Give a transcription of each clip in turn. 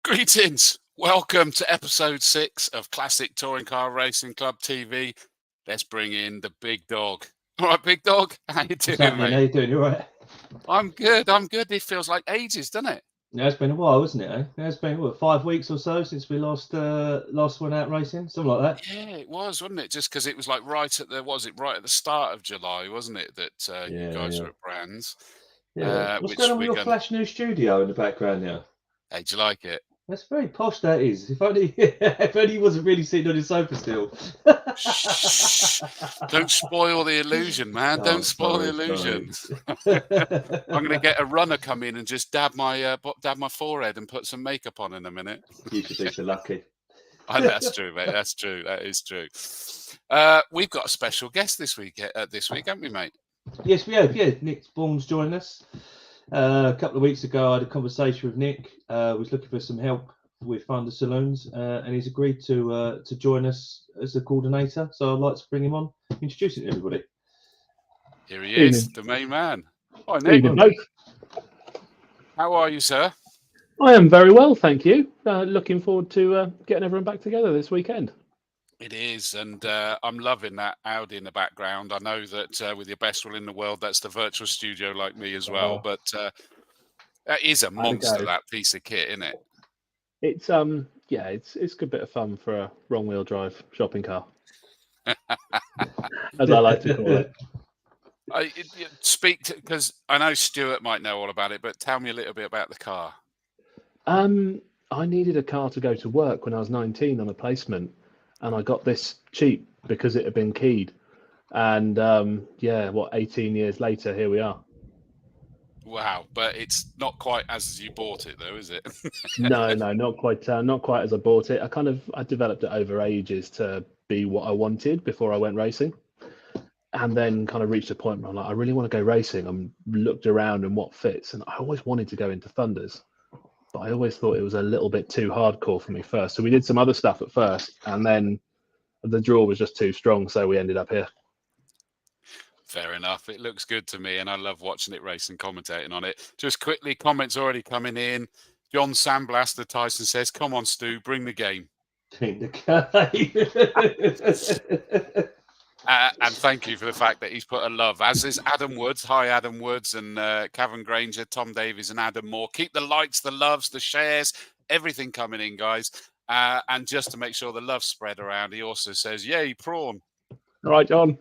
Greetings. Welcome to episode 6 of Classic Touring Car Racing Club TV. Let's bring in the Big Dawg. All right, Big Dawg, how you doing, mate? How you doing? You all right? I'm good. It feels like ages, doesn't it? Yeah, it's been a while, isn't it? Eh? Yeah, it's been 5 weeks or so since we last went out racing, something like that. Yeah, it was, wasn't it? Just because it was like right at the start of July, wasn't it? That you guys were at Brands. Yeah. What's going on with your flash new studio in the background now? Hey, do you like it? That's very posh. That is. If only he wasn't really sitting on his sofa still. Shh. Don't spoil the illusion, man. Don't spoil the illusion. I'm going to get a runner come in and just dab my forehead and put some makeup on in a minute. You should be so lucky. That's true, mate. That's true. That is true. We've got a special guest this week, haven't we, mate? Yes, we have. Yeah, Nick Bourne's joining us. A couple of weeks ago, I had a conversation with Nick. Was looking for some help with Thunder Saloons, and he's agreed to join us as a coordinator. So I'd like to bring him on, introduce him to everybody. Here he is, the main man. Hi, Nick. How are you, sir? I am very well, thank you. Looking forward to getting everyone back together this weekend. It is, and I'm loving that Audi in the background. I know that with your best will in the world, that's the virtual studio like me as well, but that is a monster, that piece of kit, isn't it? It's it's a good bit of fun for a wrong wheel drive shopping car, as I like to call it. Because I know Stuart might know all about it, but tell me a little bit about the car. I needed a car to go to work when I was 19 on a placement, and I got this cheap because it had been keyed. And 18 years later, here we are. Wow, but it's not quite as you bought it, though, is it? No, not quite. Not quite as I bought it. I developed it over ages to be what I wanted before I went racing, and then kind of reached a point where I'm like, I really want to go racing. I looked around and what fits, and I always wanted to go into Thunders, but I always thought it was a little bit too hardcore for me first. So we did some other stuff at first, and then the draw was just too strong, so we ended up here. Fair enough. It looks good to me, and I love watching it race and commentating on it. Just quickly, comments already coming in. John Sandblaster Tyson says, "Come on, Stu, bring the game." Bring the game. And thank you for the fact that he's put a love, as is Adam Woods. Hi, Adam Woods and Cavan Granger, Tom Davies and Adam Moore. Keep the likes, the loves, the shares, everything coming in, guys. And just to make sure the love spread around, he also says, "Yay, prawn." All right, John.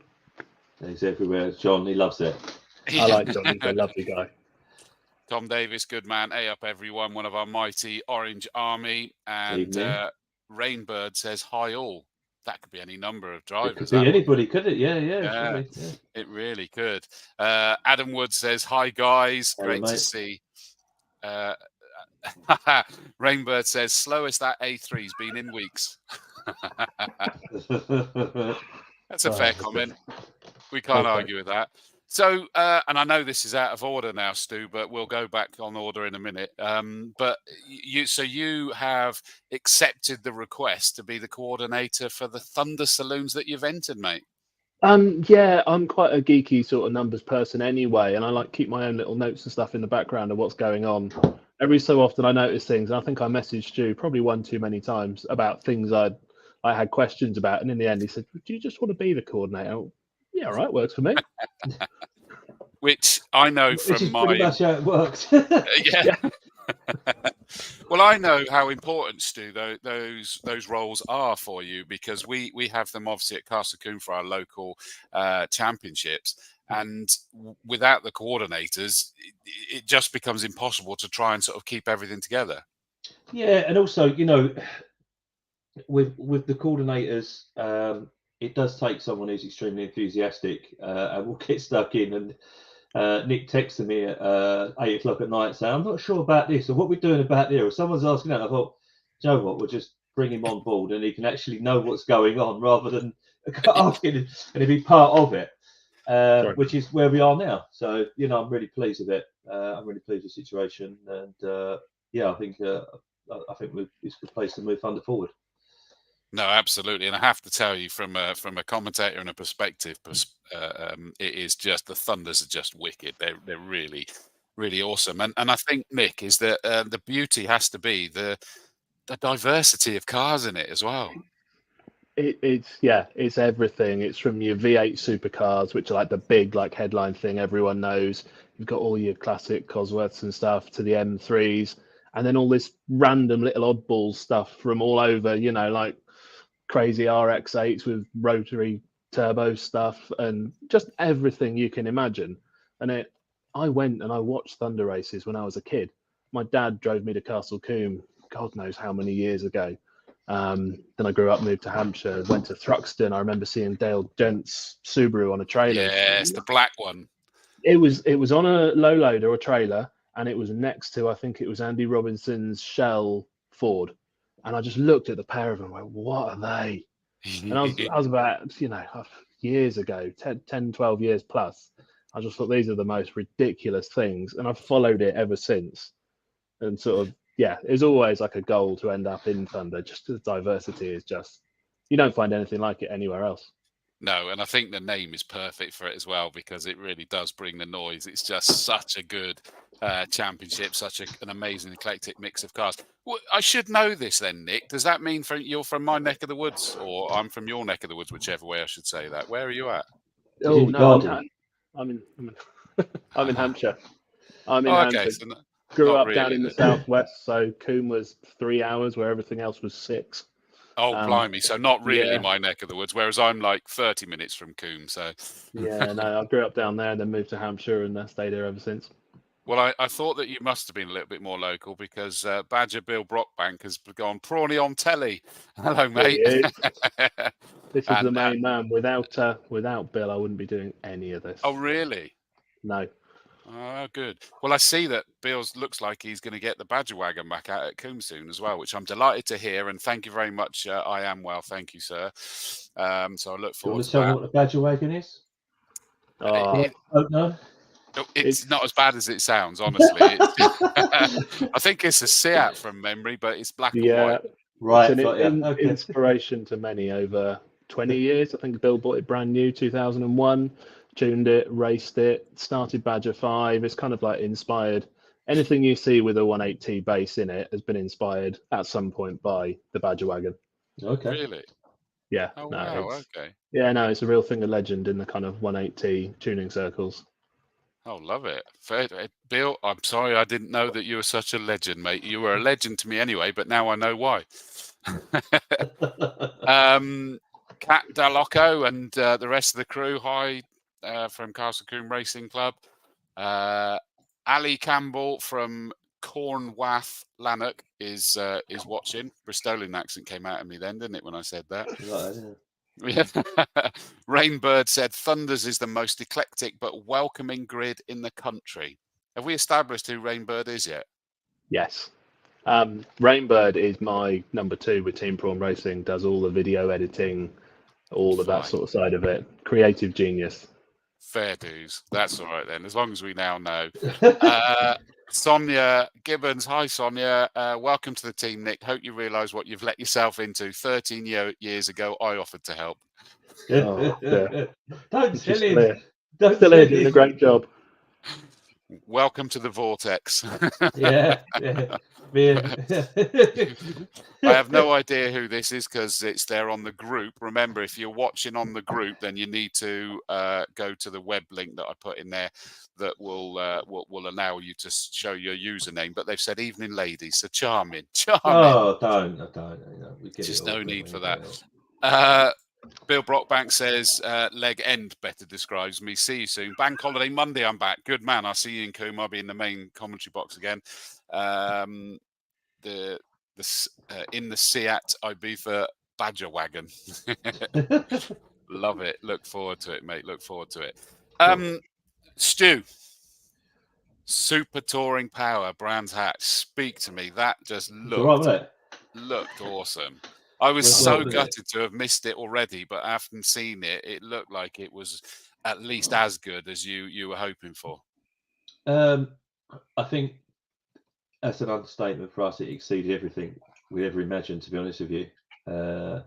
He's everywhere. John, he loves it. I like John. He's a lovely guy. Tom Davis, good man. Hey up, everyone. One of our mighty Orange Army. And Rainbird says, "Hi, all." That could be any number of drivers. It could be anybody, could it? Yeah. It really could. Adam Wood says, "Hi, guys. Hello, Great mate. to see." Rainbird says, "Slowest that A3's been in weeks." That's a fair comment. We can't argue with that. So, and I know this is out of order now, Stu, but we'll go back on order in a minute. But you have accepted the request to be the coordinator for the Thunder Saloons that you've entered, mate. Yeah, I'm quite a geeky sort of numbers person anyway, and I like keep my own little notes and stuff in the background of what's going on. Every so often I notice things, and I think I messaged you probably one too many times about things I had questions about, and in the end he said, "Do you just want to be the coordinator?" Yeah, all right, works for me. Which I know from my... pretty much how it works. Yeah. Well, I know how important, Stu, those roles are for you, because we have them obviously at Castle Coombe for our local championships. And without the coordinators, it just becomes impossible to try and sort of keep everything together. Yeah, and also, with the coordinators, it does take someone who's extremely enthusiastic and will get stuck in. And Nick texted me at 8 o'clock at night saying, "I'm not sure about this, or what we're doing about there." Or someone's asking that. I thought, "Do you know what? We'll just bring him on board, and he can actually know what's going on rather than asking him and be part of it." Which is where we are now. So I'm really pleased with it. I'm really pleased with the situation, and I think it's a good place to move Thunder forward. No, absolutely, and I have to tell you, from a commentator and a perspective, it is just, the Thunders are just wicked. They're really, really awesome. And I think, Nick, is that the beauty has to be the the diversity of cars in it as well. It's everything. It's from your V8 supercars, which are like the big like headline thing everyone knows. You've got all your classic Cosworths and stuff, to the M3s, and then all this random little oddball stuff from all over, you know, like crazy RX8s with rotary turbo stuff and just everything you can imagine. And I went and I watched Thunder races when I was a kid. My dad drove me to Castle Combe, God knows how many years ago. Then I grew up, moved to Hampshire, went to Thruxton. I remember seeing Dale Gent's Subaru on a trailer. Yeah, it's the black one. It was on a low loader or trailer, and it was next to, I think it was Andy Robinson's Shell Ford. And I just looked at the pair of them and went, what are they? And I was about, you know, years ago, 10, 12 years plus. I just thought these are the most ridiculous things. And I've followed it ever since. And sort of, yeah, it's always like a goal to end up in Thunder. Just the diversity is just, you don't find anything like it anywhere else. No, and I think the name is perfect for it as well, because it really does bring the noise. It's just such a good championship, such an amazing eclectic mix of cars. Well, I should know this then, Nick. Does that mean you're from my neck of the woods, or I'm from your neck of the woods, whichever way I should say that? Where are you at? Oh no, I'm in Hampshire. I'm in Hampshire. Okay, so grew up down in the southwest, so Combe was 3 hours, where everything else was 6. Oh, blimey! So not really my neck of the woods, whereas I'm like 30 minutes from Combe. So yeah, no, I grew up down there and then moved to Hampshire and stayed here ever since. Well, I thought that you must have been a little bit more local, because Badger Bill Brockbank has gone prawny on telly. Hello, mate. This is the main man. Without Bill, I wouldn't be doing any of this. Oh, really? No. Oh, good. Well, I see that Bill looks like he's going to get the Badger Wagon back out at Combe soon as well, which I'm delighted to hear. And thank you very much. I am well, thank you, sir. So I look forward to that. Tell me what the Badger Wagon is? Oh, no. It's not as bad as it sounds, honestly. I think it's a Seat from memory, but it's black and white. Right. It's an inspiration to many over 20 years. I think Bill bought it brand new, 2001, tuned it, raced it, started Badger 5. It's kind of like inspired. Anything you see with a 180 base in it has been inspired at some point by the Badger Wagon. Okay. Really? Yeah. Oh, no, wow. Okay. Yeah, no, it's a real thing of legend in the kind of 180 tuning circles. Oh, love it. Fair. Bill, I'm sorry I didn't know that you were such a legend, mate. You were a legend to me anyway, but now I know why. Kat Dalocco and the rest of the crew, hi from Castle Combe Racing Club. Ali Campbell from Cornwath, Lanark is watching. Bristolian accent came out of me then, didn't it, when I said that? Right, yeah. Yeah. Rainbird said Thunders is the most eclectic but welcoming grid in the country. Have we established who Rainbird is yet? Yes. Rainbird is my number 2 with Team Prawn Racing, does all the video editing, all of that sort of side of it. Creative genius. Fair dues. That's all right then, as long as we now know. Sonia Gibbons, hi Sonia. Welcome to the team, Nick. Hope you realise what you've let yourself into. 13 years ago, I offered to help. Oh, yeah. Don't Still here doing a great job. Welcome to the vortex. Yeah. I have no idea who this is because it's there on the group. Remember, if you're watching on the group, then you need to go to the web link that I put in there that will allow you to show your username. But they've said evening, ladies. So charming. Oh, don't. Just no need for that. Bill Brockbank says, leg end better describes me. See you soon. Bank holiday Monday, I'm back. Good man. I'll see you in Combe. I'll be in the main commentary box again. In the Seat Ibiza Badger Wagon. Love it. Look forward to it, mate. Look forward to it. Stu, Super Touring Power, Brands Hatch. Speak to me. That just looked awesome. I was so gutted to have missed it already, but after seeing it, it looked like it was at least as good as you were hoping for. I think that's an understatement for us. It exceeded everything we ever imagined, to be honest with you. Yeah,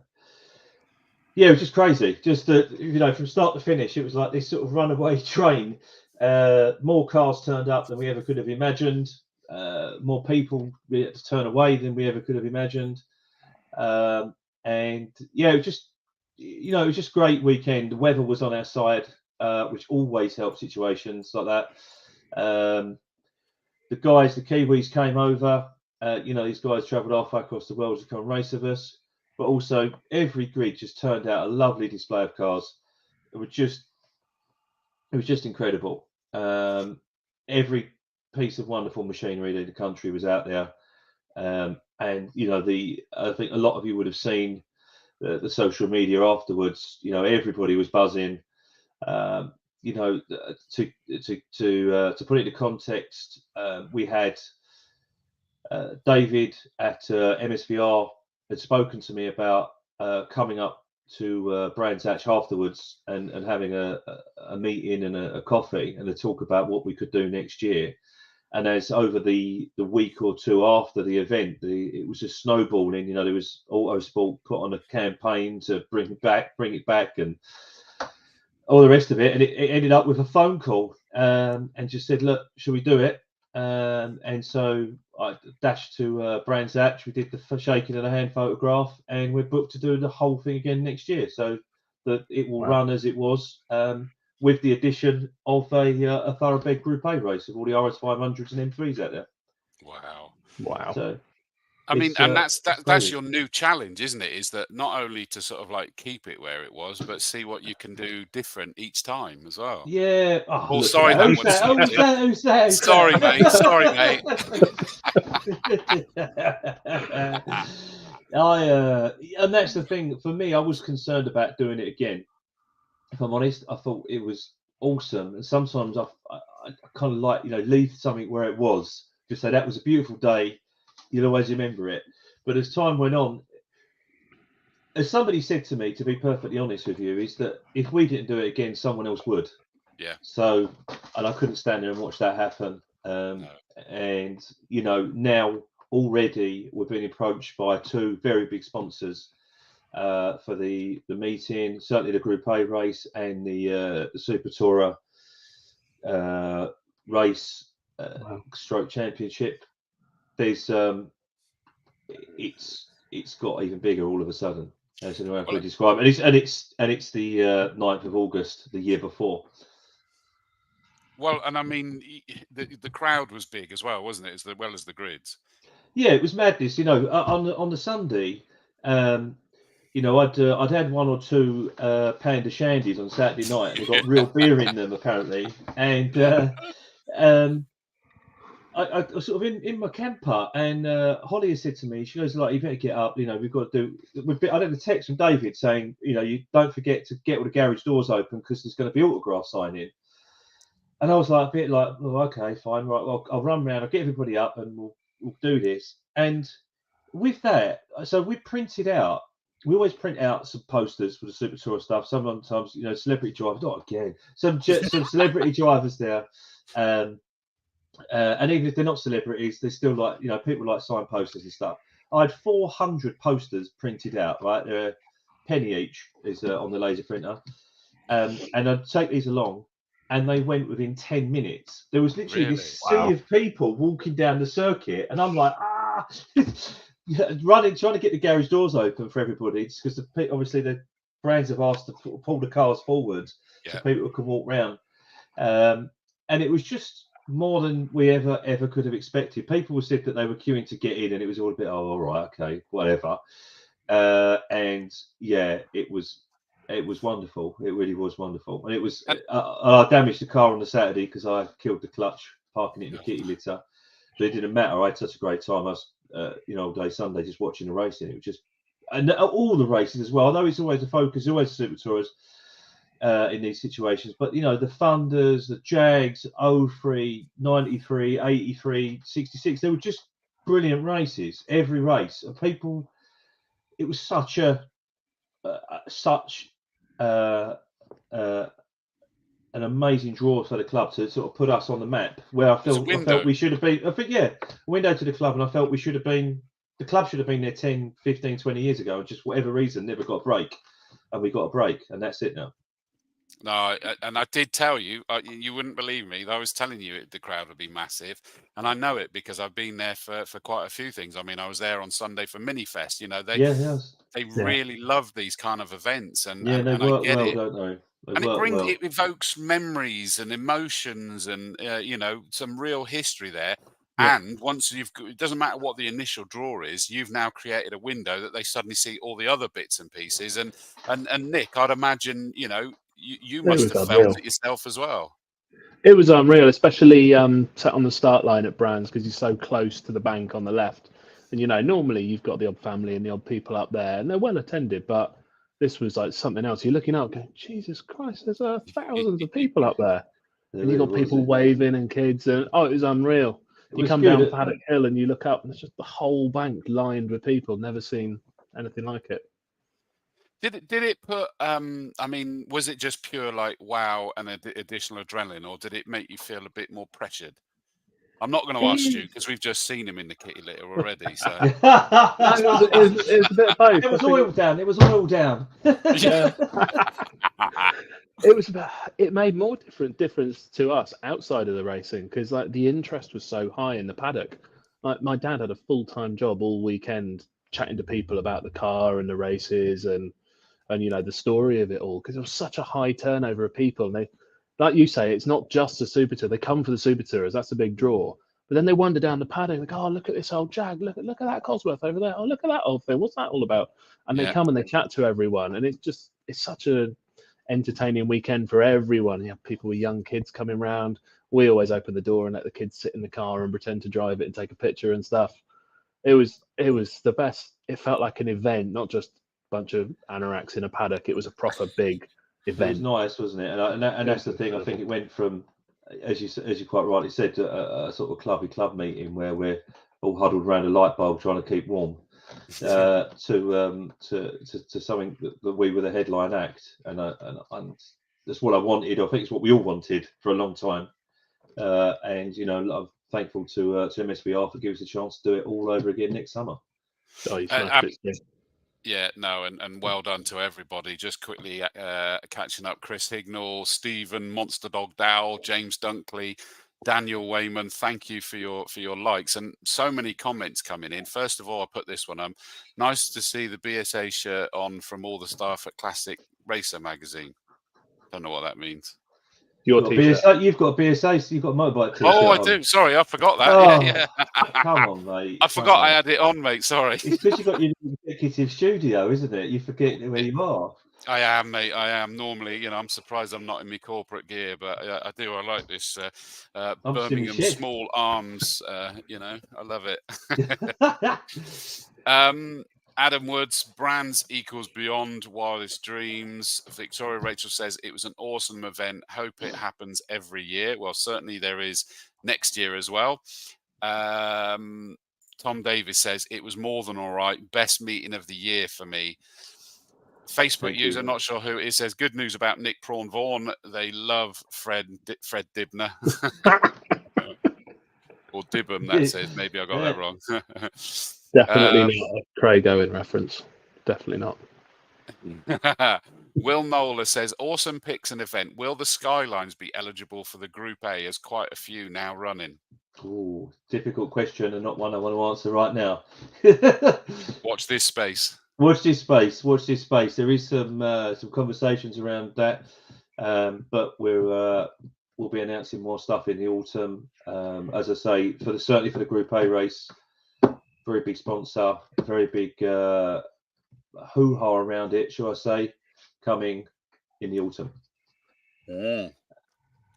it was just crazy. Just from start to finish, it was like this sort of runaway train. More cars turned up than we ever could have imagined. more people we had to turn away than we ever could have imagined. And yeah, it was just, it was just a great weekend. The weather was on our side, which always helps situations like that. The Kiwis came over. These guys travelled halfway across the world to come and race with us. But also, every grid just turned out a lovely display of cars. It was just incredible. Every piece of wonderful machinery in the country was out there. And I think a lot of you would have seen the social media afterwards. Everybody was buzzing. To put it into context, we had David at MSVR had spoken to me about coming up to Brands Hatch afterwards and having a meeting and a coffee and a talk about what we could do next year. And as over the week or two after the event, it was just snowballing. There was Autosport put on a campaign to bring it back, and all the rest of it. And it ended up with a phone call and just said, "Look, should we do it?" And so I dashed to Brands Hatch. We did the shaking of the hand photograph, and we're booked to do the whole thing again next year. So that it will run as it was. With the addition of a thoroughbred Group A race with all the RS500s and M3s out there. Wow. So, I mean, and that's your new challenge, isn't it? Is that not only to sort of like keep it where it was, but see what you can do different each time as well. Yeah. Oh, sorry, who's that? Sorry, mate. Sorry, mate. And that's the thing for me. I was concerned about doing it again. If I'm honest, I thought it was awesome, and sometimes I kind of like leave something where it was. Just say that was a beautiful day. You'll always remember it. But as time went on, as somebody said to me, to be perfectly honest with you, is that if we didn't do it again, someone else would. Yeah. So, and I couldn't stand there and watch that happen. No. And now already we're being approached by two very big sponsors. For the meeting, certainly the Group A race and the Super Tourer race stroke championship. There's it's got even bigger all of a sudden. That's the way I could describe it. And it's the 9th of August, the year before. Well, and I mean, the crowd was big as well, wasn't it? As well as the grids. Yeah, it was madness. On the Sunday. I'd had one or two Panda Shandies on Saturday night, and they've got real beer in them apparently. And I was sort of in my camper, and Holly has said to me, she goes, "Like, you better get up. We've got to do." I had a text from David saying, "You don't forget to get all the garage doors open because there's going to be autograph signing." And I was like a bit like, "Oh, okay, fine, right. Well, I'll run around. I'll get everybody up, and we'll do this." And with that, so we printed out. We always print out some posters for the Super Tour stuff. Sometimes, celebrity drivers. Not again. Some celebrity drivers there, and even if they're not celebrities, they're still like people like sign posters and stuff. I had 400 posters printed out. Right, they're a penny each is on the laser printer, and I'd take these along, and they went within 10 minutes. There was literally this sea of people walking down the circuit, and I'm like, running, trying to get the garage doors open for everybody, because obviously the brands have asked to pull the cars forward so people can walk round. And it was just more than we ever could have expected. People said that they were queuing to get in, and it was all a bit, all right, okay, whatever. And yeah, it was wonderful. It really was wonderful. And it was, I damaged the car on the Saturday because I killed the clutch parking it in the kitty litter. But it didn't matter. I had such a great time. I was, all day Sunday just watching the racing. It was just, and all the races as well. I know it's always a focus, always Super Tours in these situations, but the Thunders, the Jags, 03, 93, 83, 66, they were just brilliant races. Every race, and people, it was such an amazing draw for the club to sort of put us on the map, where I felt we should have been. I think, a window to the club, and I felt we should have been. The club should have been there 10, 15, 20 years ago, and just whatever reason never got a break, and we got a break, and that's it now. No, and I did tell you, you wouldn't believe me. I was telling you the crowd would be massive, and I know it because I've been there for quite a few things. I mean, I was there on Sunday for Minifest. You know, Yeah, yes. they Yeah. really love these kind of events, and Yeah, they I work get well, it. don't they? They And work well. it evokes memories and emotions, and you know, some real history there. Yeah. And once it doesn't matter what the initial draw is, you've now created a window that they suddenly see all the other bits and pieces. And Nick, I'd imagine, you know, you It must was have felt unreal. it yourself as well. It was unreal, especially sat on the start line at Brands because you're so close to the bank on the left. And you know, normally you've got the odd family and the odd people up there, and they're well attended. But this was like something else. You're looking out, going, Jesus Christ, there's thousands of people up there, There and you really got was. people waving and kids, and oh, it was unreal. It You was come good. down Paddock Hill and you look up, and it's just the whole bank lined with people. Never seen anything like it. Did it put? I mean, was it just pure like wow and additional adrenaline, or did it make you feel a bit more pressured? I'm not going to ask you because we've just seen him in the kitty litter already. So No, it was a bit of both. It was I think oil down. It was oil down. yeah. It was about, it made more difference to us outside of the racing because like the interest was so high in the paddock. Like my dad had a full-time job all weekend chatting to people about the car and the races and you know the story of it all because there was such a high turnover of people and they, like you say, it's not just a super tour. They come for the super tours, that's a big draw. But then they wander down the paddock like, oh, look at this old Jag, look at that Cosworth over there, oh, look at that old thing, what's that all about? And they yeah. come and they chat to everyone, and it's such a entertaining weekend for everyone. You have people with young kids coming round. We always open the door and let the kids sit in the car and pretend to drive it and take a picture and stuff. It was the best. It felt like an event, not just a bunch of anoraks in a paddock. It was a proper big It was event. nice, wasn't it? And that's the thing. I think it went from, as you quite rightly said, to a sort of club meeting where we're all huddled around a light bulb trying to keep warm, to something that we were the headline act, and that's what I wanted. I think it's what we all wanted for a long time, and you know, I'm thankful to MSVR for giving us a chance to do it all over again next summer. Oh, you smashed it. Yeah. Yeah, no, and well done to everybody. Just quickly catching up: Chris Hignall, Stephen, Monster Dog Dow, James Dunkley, Daniel Wayman. Thank you for your likes and so many comments coming in. First of all, I put this one. Nice to see the BSA shirt on from all the staff at Classic Racer magazine. Don't know what that means. Your t-shirt. You've got a BSA, so you've got a motorbike t-shirt. Oh, I on. do. Sorry, I forgot that. Oh, yeah. Come on, mate. I forgot I had it on, mate. Sorry. It's because you've got your executive studio, isn't it? You forget where you are. I am, mate. I am. Normally, you know, I'm surprised I'm not in my corporate gear, but I do. I like this Birmingham small arms. You know, I love it. Adam Woods, brands equals beyond wildest dreams. Victoria Rachel says it was an awesome event. Hope it happens every year. Well, certainly there is next year as well. Tom Davis says it was more than all right. Best meeting of the year for me. Facebook user, not sure who it is, says good news about Nick Prawn Vaughan. They love Fred Dibner. Or Dibham, that says. Maybe I got that wrong. Definitely not a Craig Owen reference. Definitely not. Will Nola says, awesome picks and event. Will the Skylines be eligible for the Group A, as quite a few now running? Oh, difficult question and not one I want to answer right now. Watch this space. Watch this space. Watch this space. There is some conversations around that, but we'll be announcing more stuff in the autumn. As I say, certainly for the Group A race, very big sponsor, very big hoo-ha around it, shall I say, coming in the autumn. Yeah.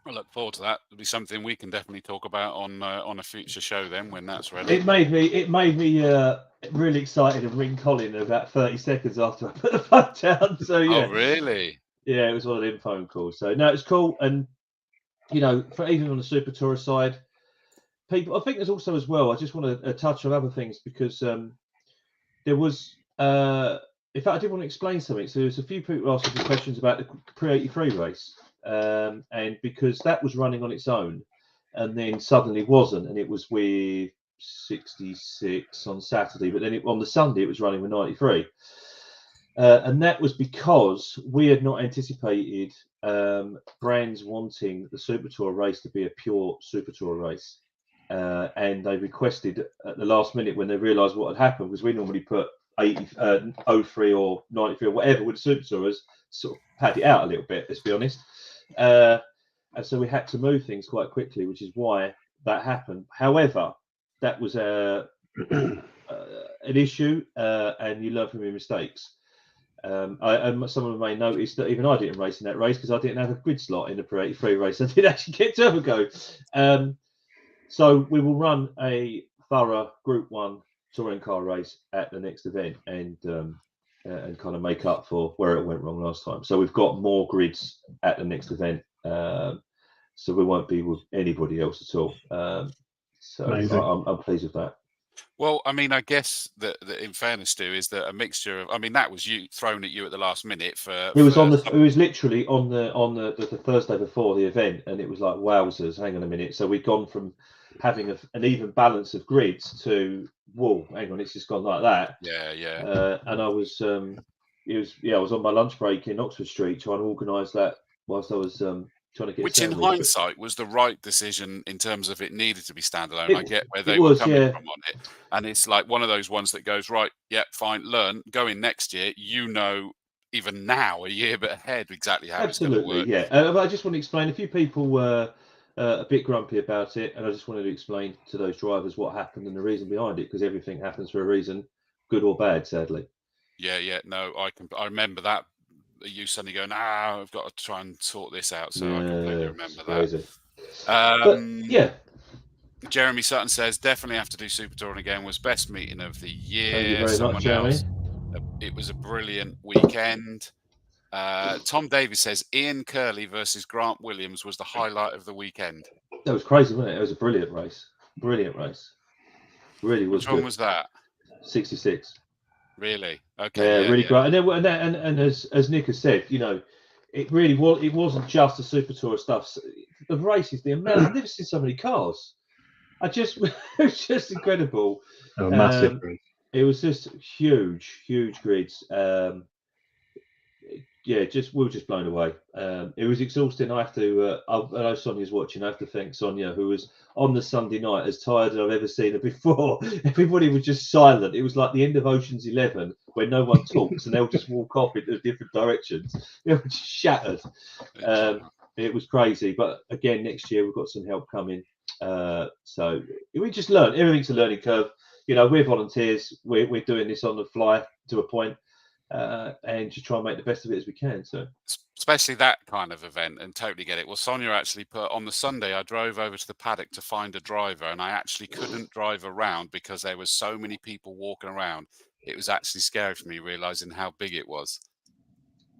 I look forward to that. It'll be something we can definitely talk about on a future show then when that's ready. It made me really excited and ring Colin in about 30 seconds after I put the phone down. So yeah. Oh really? Yeah, it was one of them phone calls. So no, it's cool. And you know, for even on the Super Tourer side, people, I think there's also as well, I just want to touch on other things because there was in fact I did want to explain something. So there's a few people asking some questions about the Pre-83 race. And because that was running on its own and then suddenly wasn't, and it was with 66 on Saturday, but then on the Sunday it was running with 93. And that was because we had not anticipated brands wanting the Super Tour race to be a pure Super Tour race. And they requested at the last minute when they realised what had happened, because we normally put 03 or 93 or whatever with the Super Tourers, sort of pad it out a little bit, let's be honest. And so we had to move things quite quickly, which is why that happened. However, that was an issue, and you learn from your mistakes. Someone may notice that even I didn't race in that race because I didn't have a grid slot in the Pre 83 race. I did actually get turbo go. So we will run a thorough Group 1 touring car race at the next event and kind of make up for where it went wrong last time. So we've got more grids at the next event. So we won't be with anybody else at all. So I'm pleased with that. Well, I mean, I guess that in fairness, Stu, is that a mixture of. I mean, that was you thrown at you at the last minute for. It was It was literally on the Thursday before the event, and it was like wowzers. Hang on a minute. So we'd gone from having an even balance of grids to whoa, hang on, it's just gone like that. Yeah. And I was I was on my lunch break in Oxford Street trying to organise that whilst I was trying to get. Which, in hindsight, was the right decision in terms of it needed to be standalone. I get where they were coming from on it, and it's like one of those ones that goes right. Yeah, fine. Learn. Go in next year. Even now, a year but ahead, exactly how it's going to work. Yeah. I just want to explain. A few people were a bit grumpy about it, and I just wanted to explain to those drivers what happened and the reason behind it, because everything happens for a reason, good or bad, sadly. Yeah. No, I remember that. You suddenly going, I've got to try and sort this out. So I completely remember that. Jeremy Sutton says, definitely have to do Super Touring again. Was best meeting of the year. Thank you very much, Jeremy. It was a brilliant weekend. Tom Davies says, Ian Curley versus Grant Williams was the highlight of the weekend. That was crazy, wasn't it? It was a brilliant race. Really was. Which one was that? 66. Really? Okay. Yeah, really great. And as Nick has said, it really was. It wasn't just the Super Tour stuff. The races, the amount. I've never seen so many cars. It was just incredible. Oh, massive. It was just huge grids. We were just blown away. It was exhausting. I have to. I know Sonia's watching. I have to thank Sonia, who was on the Sunday night as tired as I've ever seen her before. Everybody was just silent. It was like the end of Ocean's 11, where no one talks and they'll just walk off into different directions. It was just shattered. It was crazy. But again, next year we've got some help coming. So we just learn. Everything's a learning curve. We're volunteers. We're doing this on the fly to a point. And just try and make the best of it as we can. So, especially that kind of event, and totally get it. Well, Sonia actually put on the Sunday, I drove over to the paddock to find a driver, and I actually couldn't drive around because there was so many people walking around. It was actually scary for me, realizing how big it was.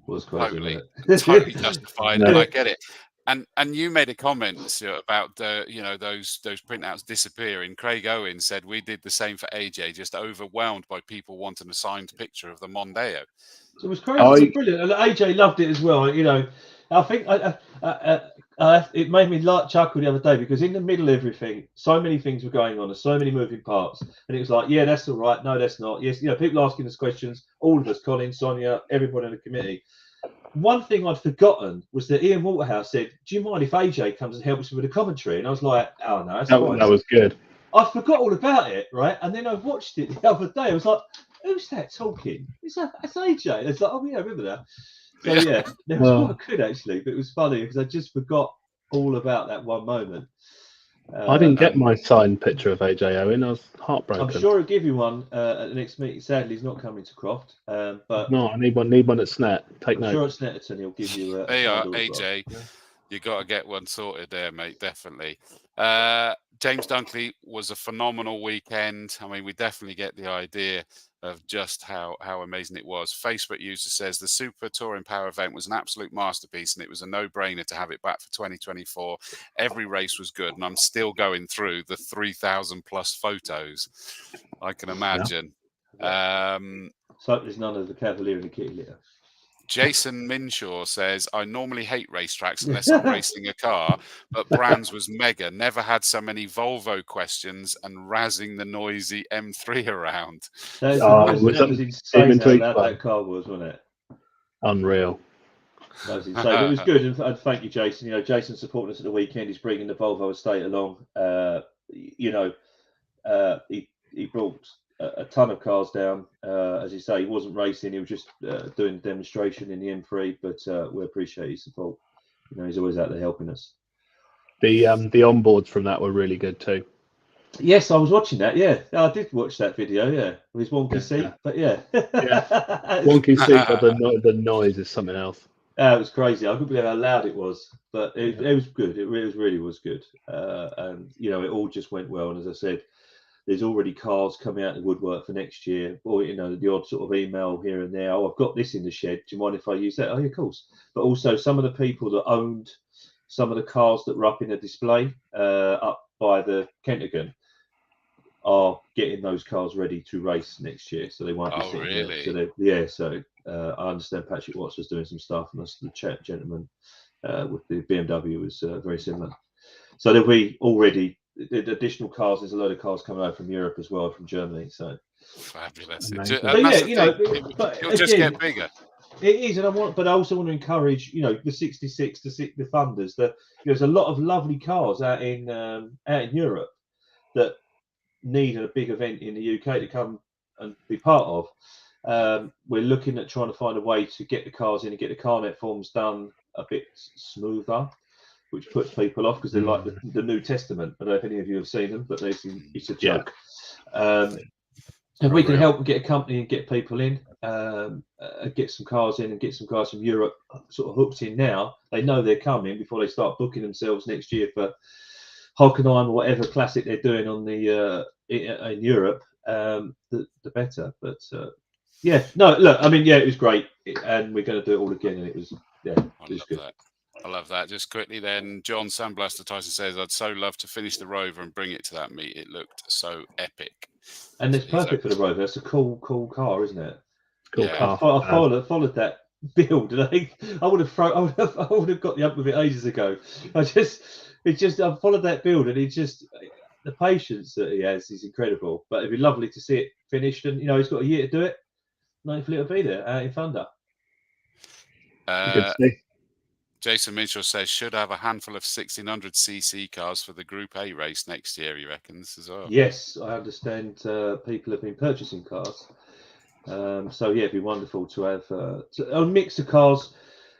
It was crazy, totally justified, and I get it. And you made a comment, Stuart, about those printouts disappearing. Craig Owen said we did the same for AJ, just overwhelmed by people wanting a signed picture of the Mondeo. So it was crazy. It was brilliant, and AJ loved it as well. I think it made me chuckle the other day because in the middle of everything, so many things were going on, and so many moving parts, and it was like, yeah, that's all right. No, that's not. Yes, people asking us questions. All of us, Colin, Sonia, everybody in the committee. One thing I'd forgotten was that Ian Waterhouse said, do you mind if AJ comes and helps with the commentary? And I was like, oh, no, that's fine. That was good. I forgot all about it, right? And then I watched it the other day. I was like, who's that talking? That's AJ. It's like, oh, yeah, I remember that. So, it was quite good, actually. But it was funny because I just forgot all about that one moment. I didn't get my signed picture of AJ Owen. I was heartbroken. I'm sure I'll give you one at the next meeting. Sadly, he's not coming to Croft. But no, I need one at Snet. I'm sure at Snetterton he'll give you. There you are, AJ. Well. You got to get one sorted there, mate. Definitely. James Dunkley was a phenomenal weekend. I mean, we definitely get the idea of just how amazing it was. Facebook user says the Super Touring Power event was an absolute masterpiece, and it was a no-brainer to have it back for 2024. Every race was good, and I'm still going through the 3,000 plus photos. I can imagine. So there's none of the Cavalier and the Kitty litter. Jason Minshaw says, I normally hate racetracks unless I'm racing a car, but Brands was mega. Never had so many Volvo questions and razzing the noisy M3 around. That was insane how loud that car was, wasn't it? Unreal. That was insane. It was good, and thank you, Jason. You know, Jason supporting us at the weekend. He's bringing the Volvo estate along. You know, he brought a ton of cars down. As you say, he wasn't racing; he was just doing a demonstration in the M3. But we appreciate his support. You know, he's always out there helping us. The onboards from that were really good too. Yes, I was watching that. Yeah, I did watch that video. Yeah, with his wonky seat, but yeah, wonky seat, but the noise is something else. It was crazy. I couldn't believe how loud it was, but it was good. It really was good. And you know, it all just went well. And as I said, there's already cars coming out of the woodwork for next year, or you know, the odd sort of email here and there. Oh, I've got this in the shed. Do you mind if I use that? Oh, yeah, of course. But also, some of the people that owned some of the cars that were up in the display up by the Kentagon are getting those cars ready to race next year, so they won't be sitting there. So I understand Patrick Watts was doing some stuff, and that's the gentleman with the BMW was very similar. So there'll be already additional cars. There's a load of cars coming over from Europe as well, from Germany. So fabulous. It'll just get bigger. It is, and I also want to encourage, you know, the 66, the Thunders. There's a lot of lovely cars out in Europe that need a big event in the UK to come and be part of. We're looking at trying to find a way to get the cars in and get the carnet forms done a bit smoother, which puts people off because they're like the New Testament. I don't know if any of you have seen them, but it's a joke. And we can help and get a company and get people in, get some cars in and get some guys from Europe sort of hooked in now. They know they're coming before they start booking themselves next year for Hockenheim or whatever classic they're doing on the in Europe, the better. But yeah, no, look, I mean, yeah, it was great, and we're going to do it all again, and it was good. I love that. Just quickly then, John Sandblaster Tyson says, I'd so love to finish the Rover and bring it to that meet. It looked so epic. And it's perfect for the Rover. It's a cool car, isn't it? Cool car. I followed that build, and I would have got the up with it ages ago. I followed that build, and the patience that he has is incredible. But it'd be lovely to see it finished, and you know, he's got a year to do it. And hopefully it'll be there out in Thunder. Jason Mitchell says should have a handful of 1600cc cars for the Group A race next year. He reckons as well. Yes, I understand. People have been purchasing cars, so yeah, it'd be wonderful to have a mix of cars.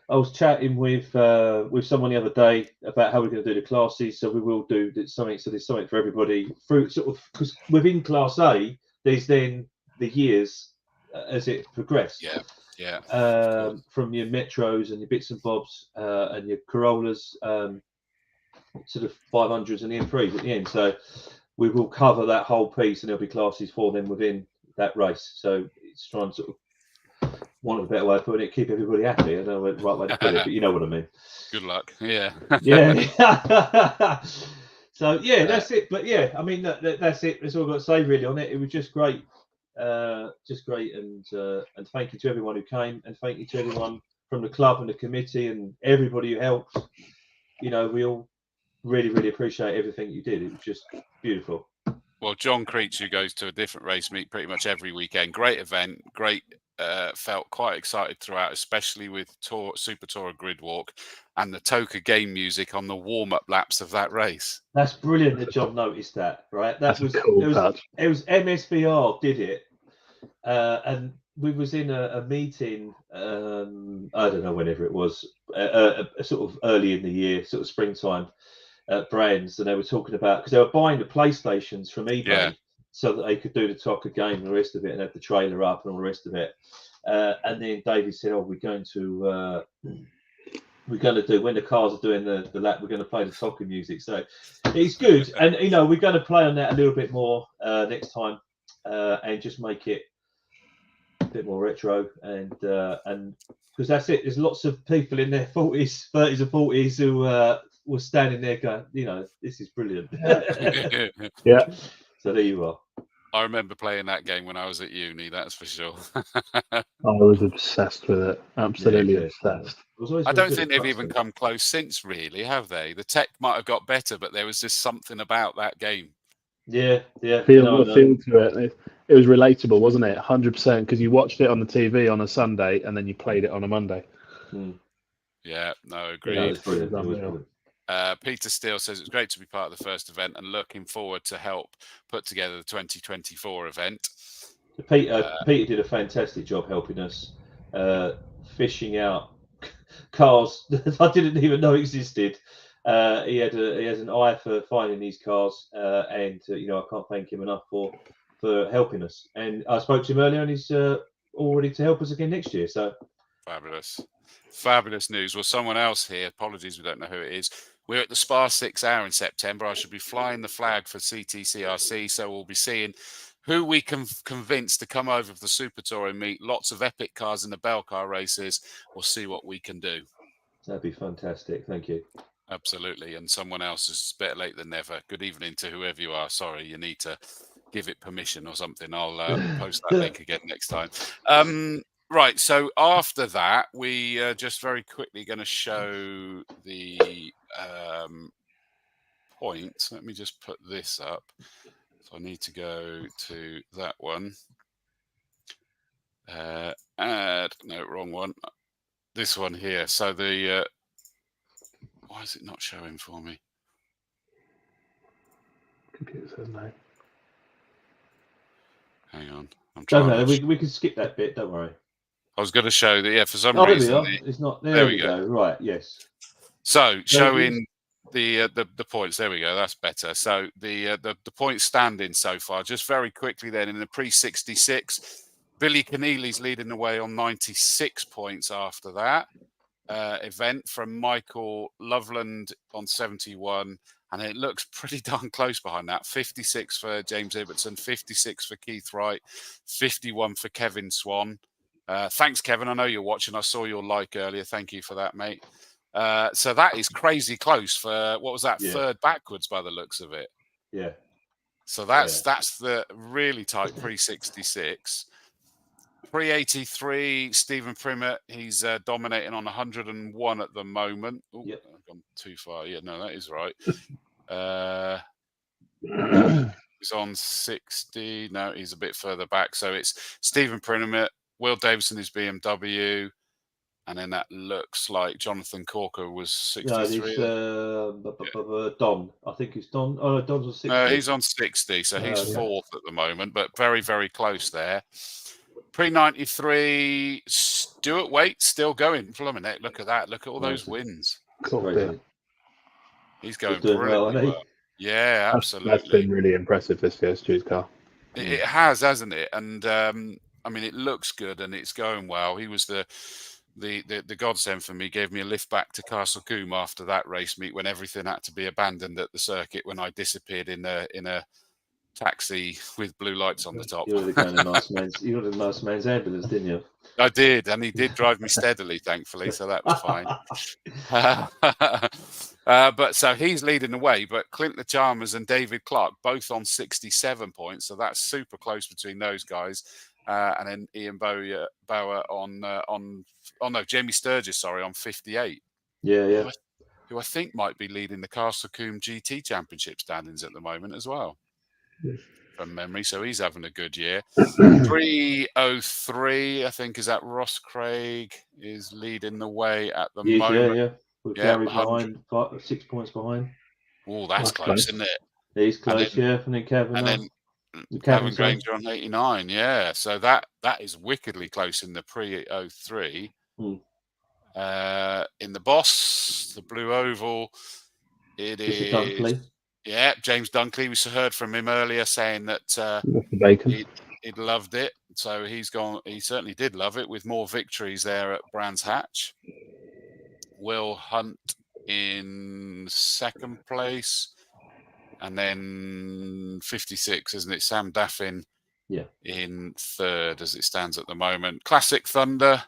I was chatting with someone the other day about how we're going to do the classes. So we will do something. So there's something for everybody. Through sort of, because within Class A, there's then the years as it progressed. Yeah. From your Metros and your bits and bobs and your Corollas, sort of 500s and the M3s at the end. So we will cover that whole piece, and there'll be classes for them within that race. So it's trying to sort of, want a better way of putting it, keep everybody happy. I don't know the right way to put it, but you know what I mean. Good luck. Yeah. Yeah. So yeah, that's it. But yeah, I mean that's it. That's all I've got to say really on it. It was just great. And thank you to everyone who came, and thank you to everyone from the club and the committee and everybody who helped. You know, we all really appreciate everything you did. It was just beautiful. Well, John Creech, who goes to a different race meet pretty much every weekend, great event, great. Felt quite excited throughout, especially with Super Tourer Grid Walk and the Toka game music on the warm-up laps of that race. That's brilliant that John noticed that, right? That's cool. It was MSVR did it. And we was in a meeting, I don't know, whenever it was, sort of early in the year, sort of springtime at Brands, and they were talking about, because they were buying the PlayStations from eBay so that they could do the Toka game and the rest of it and have the trailer up and all the rest of it. And then David said, oh, we're going to do, when the cars are doing the lap, we're going to play the Toka music. So it's good. And, you know, we're going to play on that a little bit more next time. And just make it a bit more retro, and because that's it. There's lots of people in their 30s and 40s who were standing there going, you know, this is brilliant. Yeah. So there you are. I remember playing that game when I was at uni. That's for sure. I was obsessed with it. Absolutely obsessed. I don't think they've even come close since, really, have they? The tech might have got better, but there was just something about that game. Yeah. Feel to it. It was relatable, wasn't it? 100%, because you watched it on the TV on a Sunday and then you played it on a Monday. Yeah, no, agreed. Yeah, it was brilliant. Peter Steele says it's great to be part of the first event and looking forward to help put together the 2024 event. Peter did a fantastic job helping us fishing out cars that I didn't even know existed. He has an eye for finding these cars, and I can't thank him enough for helping us. And I spoke to him earlier, and he's all ready to help us again next year. So fabulous news. Well, someone else here. Apologies, we don't know who it is. We're at the Spa 6 Hour in September. I should be flying the flag for CTCRC, so we'll be seeing who we can convince to come over for the Super Tour and meet lots of epic cars in the Bell Car races. We'll see what we can do. That'd be fantastic. Thank you. Absolutely. And someone else is better late than never. Good evening to whoever you are. Sorry, you need to give it permission or something. I'll post that link again next time. Right. So after that, we just very quickly going to show the points. Let me just put this up. So I need to go to that one. Add, no, wrong one. This one here. So the, why is it not showing for me? Computer says no. Hang on. I'm Don't trying. know. We can skip that bit. Don't worry. I was going to show that. Yeah, for some there reason we are. It's not. There we go. Right. Yes. So showing the points. There we go. That's better. So the points standing so far. Just very quickly then in the pre-66, Billy Keneally's leading the way on 96 points after that event from Michael Loveland on 71. And it looks pretty darn close behind that. 56 for James Ibbotson, 56 for Keith Wright, 51 for Kevin Swan. Thanks, Kevin. I know you're watching. I saw your like earlier. Thank you for that, mate. So that is crazy close for, what was that, third backwards by the looks of it. Yeah. So that's the really tight pre-66. Pre-83, Stephen Primmett, he's dominating on 101 at the moment. Oh, I've gone too far. Yeah, no, that is right. He's on 60. No, he's a bit further back. So it's Stephen Primmett, Will Davison is BMW, and then that looks like Jonathan Corker was 63. No, Don. I think it's Don. Oh, Don's on 60. No, he's on 60, so he's fourth at the moment, but very, very close there. Pre-93, Stuart Waite still going. Fluminense, look at that. Look at all those wins. Cool. He's going brilliantly well. Yeah, absolutely. That's been really impressive this year, Stu's car. It has, hasn't it? And I mean, it looks good and it's going well. He was the godsend for me. Gave me a lift back to Castle Combe after that race meet when everything had to be abandoned at the circuit when I disappeared in a taxi with blue lights on the top. You were the nice man's ambulance, didn't you? I did, and he did drive me steadily, thankfully, so that was fine. But so he's leading the way, but Clint Chalmers and David Clark both on 67 points, so that's super close between those guys. And then Ian Bauer Jamie Sturgis, sorry, on 58. Yeah. Who I think might be leading the Castle Combe GT Championship standings at the moment as well. From memory, so he's having a good year. 303, I think, is that Ross Craig is leading the way at the moment. Yeah. With Gary behind, 6 points behind. Oh, that's close, isn't it? He's close, and then Kevin. And then Kevin Granger on 89, yeah. So that is wickedly close in the pre-03. In the Boss, the Blue Oval, it is. Dunkley. Yeah, James Dunkley. We heard from him earlier saying that he'd loved it. So he's gone. He certainly did love it with more victories there at Brands Hatch. Will Hunt in second place. And then 56, isn't it? Sam Daffin in third as it stands at the moment. Classic Thunder.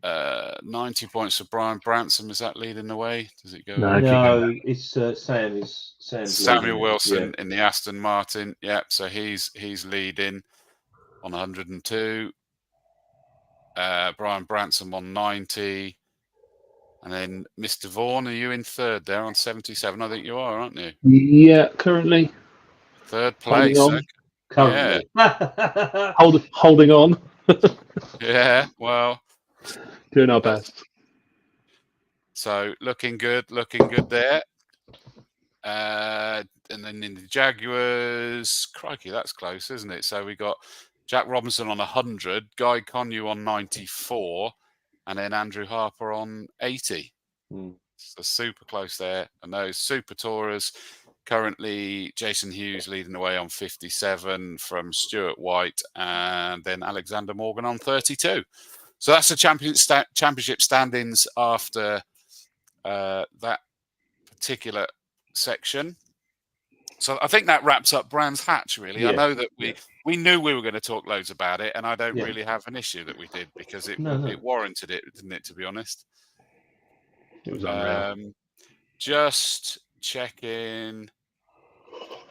90 points for Brian Branson. Is that leading the way? Does it go? No, it's Sam's Samuel leading Wilson it. in the Aston Martin. Yeah, so he's leading on 102. Brian Branson on 90. And then Mr. Vaughan, are you in third there on 77? I think you are, aren't you? Yeah, currently Third place. holding on. Currently. Yeah. Holding on. Yeah, well. Doing our best. So looking good there. And then in the Jaguars, crikey, that's close, isn't it? So we got Jack Robinson on 100, Guy Connew on 94, and then Andrew Harper on 80. So super close there. And those Super Tourers, currently Jason Hughes leading the way on 57 from Stuart White, and then Alexander Morgan on 32. So that's the championship standings after that particular section. So I think that wraps up Brands Hatch, really. Yeah. I know that we knew we were going to talk loads about it, and I don't really have an issue that we did, because it warranted it, didn't it, to be honest? It was unreal. Just checking.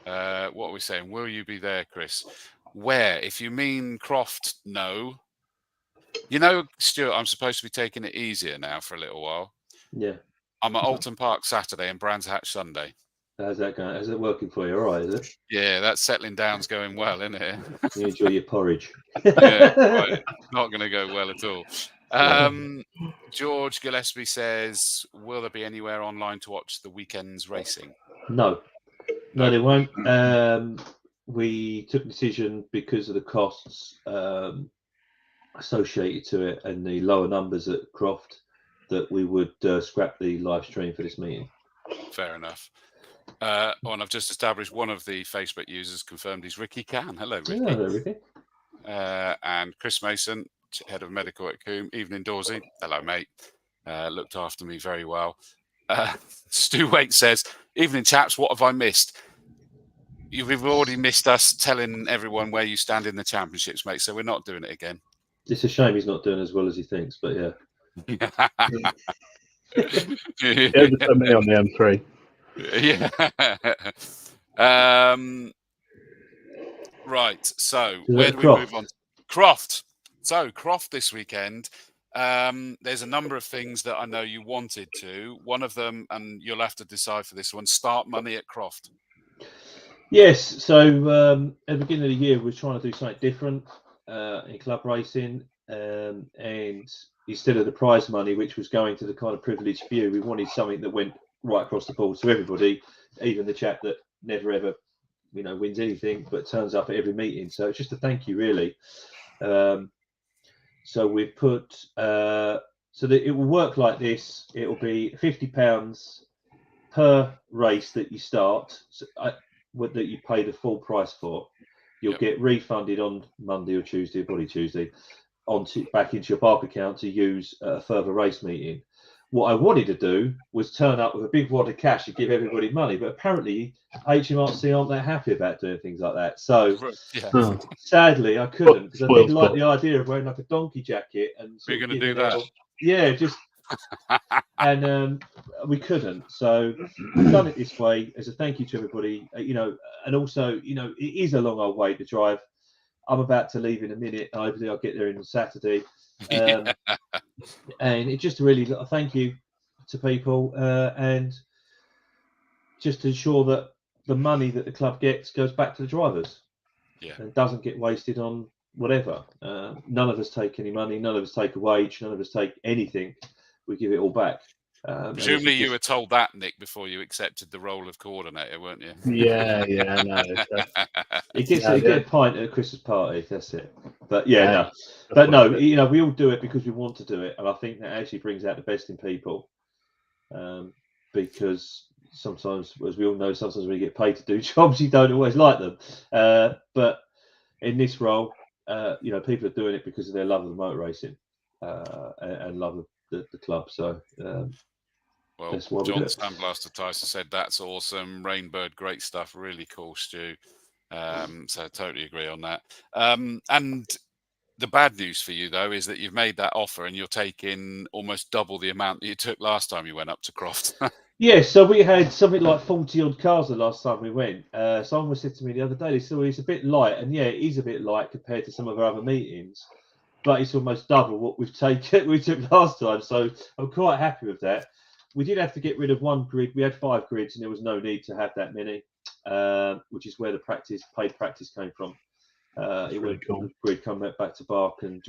What are we saying? Will you be there, Chris? Where? If you mean Croft, no. You know, Stuart, I'm supposed to be taking it easier now for a little while. Yeah. I'm at Alton Park Saturday and Brands Hatch Sunday. How's that going? Is it working for you? All right, is it? Yeah, that settling down's going well, isn't it? You enjoy your porridge. Yeah, right. Not going to go well at all. George Gillespie says, will there be anywhere online to watch the weekend's racing? No, there won't. We took a decision because of the costs associated to it and the lower numbers at Croft that we would scrap the live stream for this meeting. Fair enough. And I've just established one of the Facebook users confirmed he's Ricky Can. Hello, Ricky. Yeah, hello, Ricky. And Chris Mason, head of medical at Coombe. Evening, Dawsy. Hello, mate. Looked after me very well. Stu Waite says, evening, chaps. What have I missed? You've already missed us telling everyone where you stand in the championships, mate. So we're not doing it again. It's a shame he's not doing as well as he thinks, but yeah. Just put me on the M3. Yeah. Right. So where do we move on? Croft. So Croft this weekend. There's a number of things that I know you wanted to. One of them, and you'll have to decide for this one, start money at Croft. Yes. So at the beginning of the year, we were trying to do something different in club racing, and instead of the prize money, which was going to the kind of privileged few, we wanted something that went right across the board to everybody, even the chap that never ever, wins anything but turns up at every meeting. So it's just a thank you, really. So we've put so that it will work like this. It will be £50 per race that you start, that you pay the full price for. You'll get refunded on Monday or Tuesday, probably Tuesday, back into your Bark account to use a further race meeting. What I wanted to do was turn up with a big wad of cash and give everybody money, but apparently HMRC aren't that happy about doing things like that. So sadly, I couldn't, because I did like the idea of wearing like a donkey jacket and. We're going to do that. Yeah, just and we couldn't. So we've done it this way as a thank you to everybody. And also, it is a long old way to drive. I'm about to leave in a minute. Hopefully, I'll get there on Saturday. And it just really a thank you to people, and just to ensure that the money that the club gets goes back to the drivers, and doesn't get wasted on whatever. None of us take any money, none of us take a wage, none of us take anything. We give it all back. Presumably you were told that, Nick, before you accepted the role of coordinator, weren't you? Yeah, no. He gets a pint at a Christmas party, that's it. But no, we all do it because we want to do it, and I think that actually brings out the best in people. Because sometimes, as we all know, sometimes when you get paid to do jobs, you don't always like them. But in this role, people are doing it because of their love of the motor racing and love of the club. So. Well, John Sandblaster Tyson said that's awesome. Rainbird, great stuff. Really cool, Stu. So I totally agree on that. And The bad news for you, though, is that you've made that offer and you're taking almost double the amount that you took last time you went up to Croft. Yeah, so we had something like 40 odd cars the last time we went. Someone said to me the other day, so it's a bit light, and yeah, it is a bit light compared to some of our other meetings, but it's almost double what we took last time. So I'm quite happy with that. We did have to get rid of one grid. We had 5 grids, and there was no need to have that many, which is where the paid practice came from. It really went cool. the grid come back to Bark, and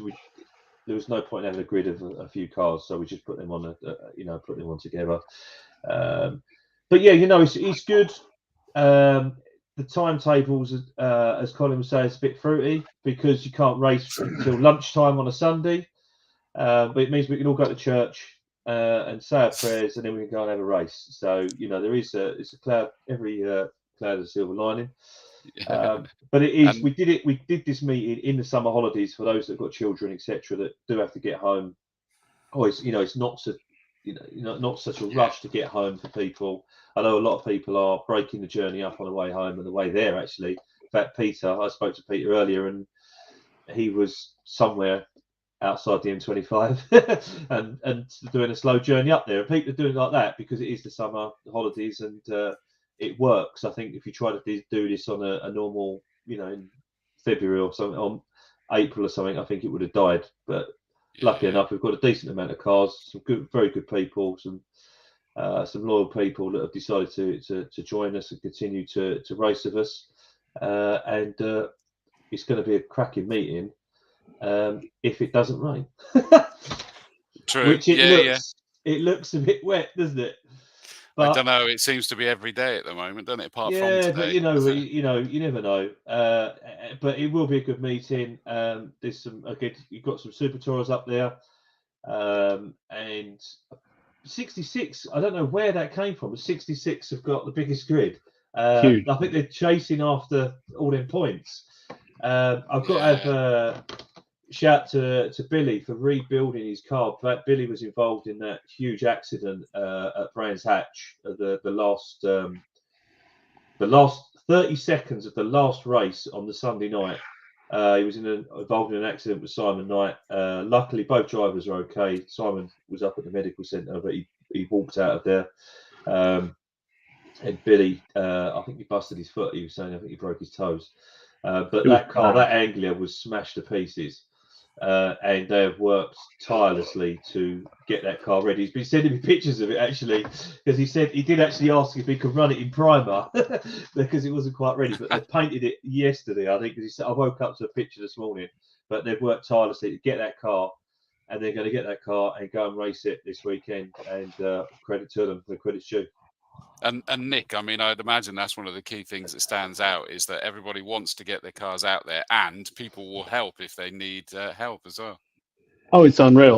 there was no point in having a grid of a few cars, so we just put them on put them on together. But yeah, it's good. The timetables, as Colin was saying, it's a bit fruity because you can't race until lunchtime on a Sunday. But it means we can all go to church and say our prayers, and then we can go and have a race. So there is it's a cloud. Every cloud has a silver lining. But it is. We did this meeting in the summer holidays for those that have got children, etc., that do have to get home. It's not so. Not such a rush to get home for people. I know a lot of people are breaking the journey up on the way home and the way there, actually. In fact, I spoke to Peter earlier, and he was somewhere outside the M25 and doing a slow journey up there. And people are doing like that because it is the summer holidays, and it works. I think if you try to do this on a normal, in February or something, on April or something, I think it would have died. But lucky enough, we've got a decent amount of cars, some very good people, some loyal people that have decided to join us and continue to race with us. And it's going to be a cracking meeting if it doesn't rain. True. Which it looks a bit wet, doesn't it? But, I don't know. It seems to be every day at the moment, doesn't it? Apart from today. But you never know. But it will be a good meeting. There's some you've got some super tours up there, and 66. I don't know where that came from. But 66 have got the biggest grid. Huge. I think they're chasing after all them points. I've got to have shout to Billy for rebuilding his car. But Billy was involved in that huge accident at Brands Hatch, the last 30 seconds of the last race on the Sunday night. He was involved in an accident with Simon Knight. Luckily, both drivers are okay. Simon was up at the medical centre, but he walked out of there. And Billy, I think he busted his foot. He was saying I think he broke his toes. But that car, that Anglia, was smashed to pieces. And they have worked tirelessly to get that car ready. He's been sending me pictures of it, actually, because he said he did actually ask if he could run it in primer because it wasn't quite ready. But they painted it yesterday, I think, because he said I woke up to a picture this morning. But they've worked tirelessly to get that car, and they're going to get that car and go and race it this weekend. And credit to them, the credit's due. And Nick, I mean, I'd imagine that's one of the key things that stands out is that everybody wants to get their cars out there, and people will help if they need help as well. Oh, it's unreal.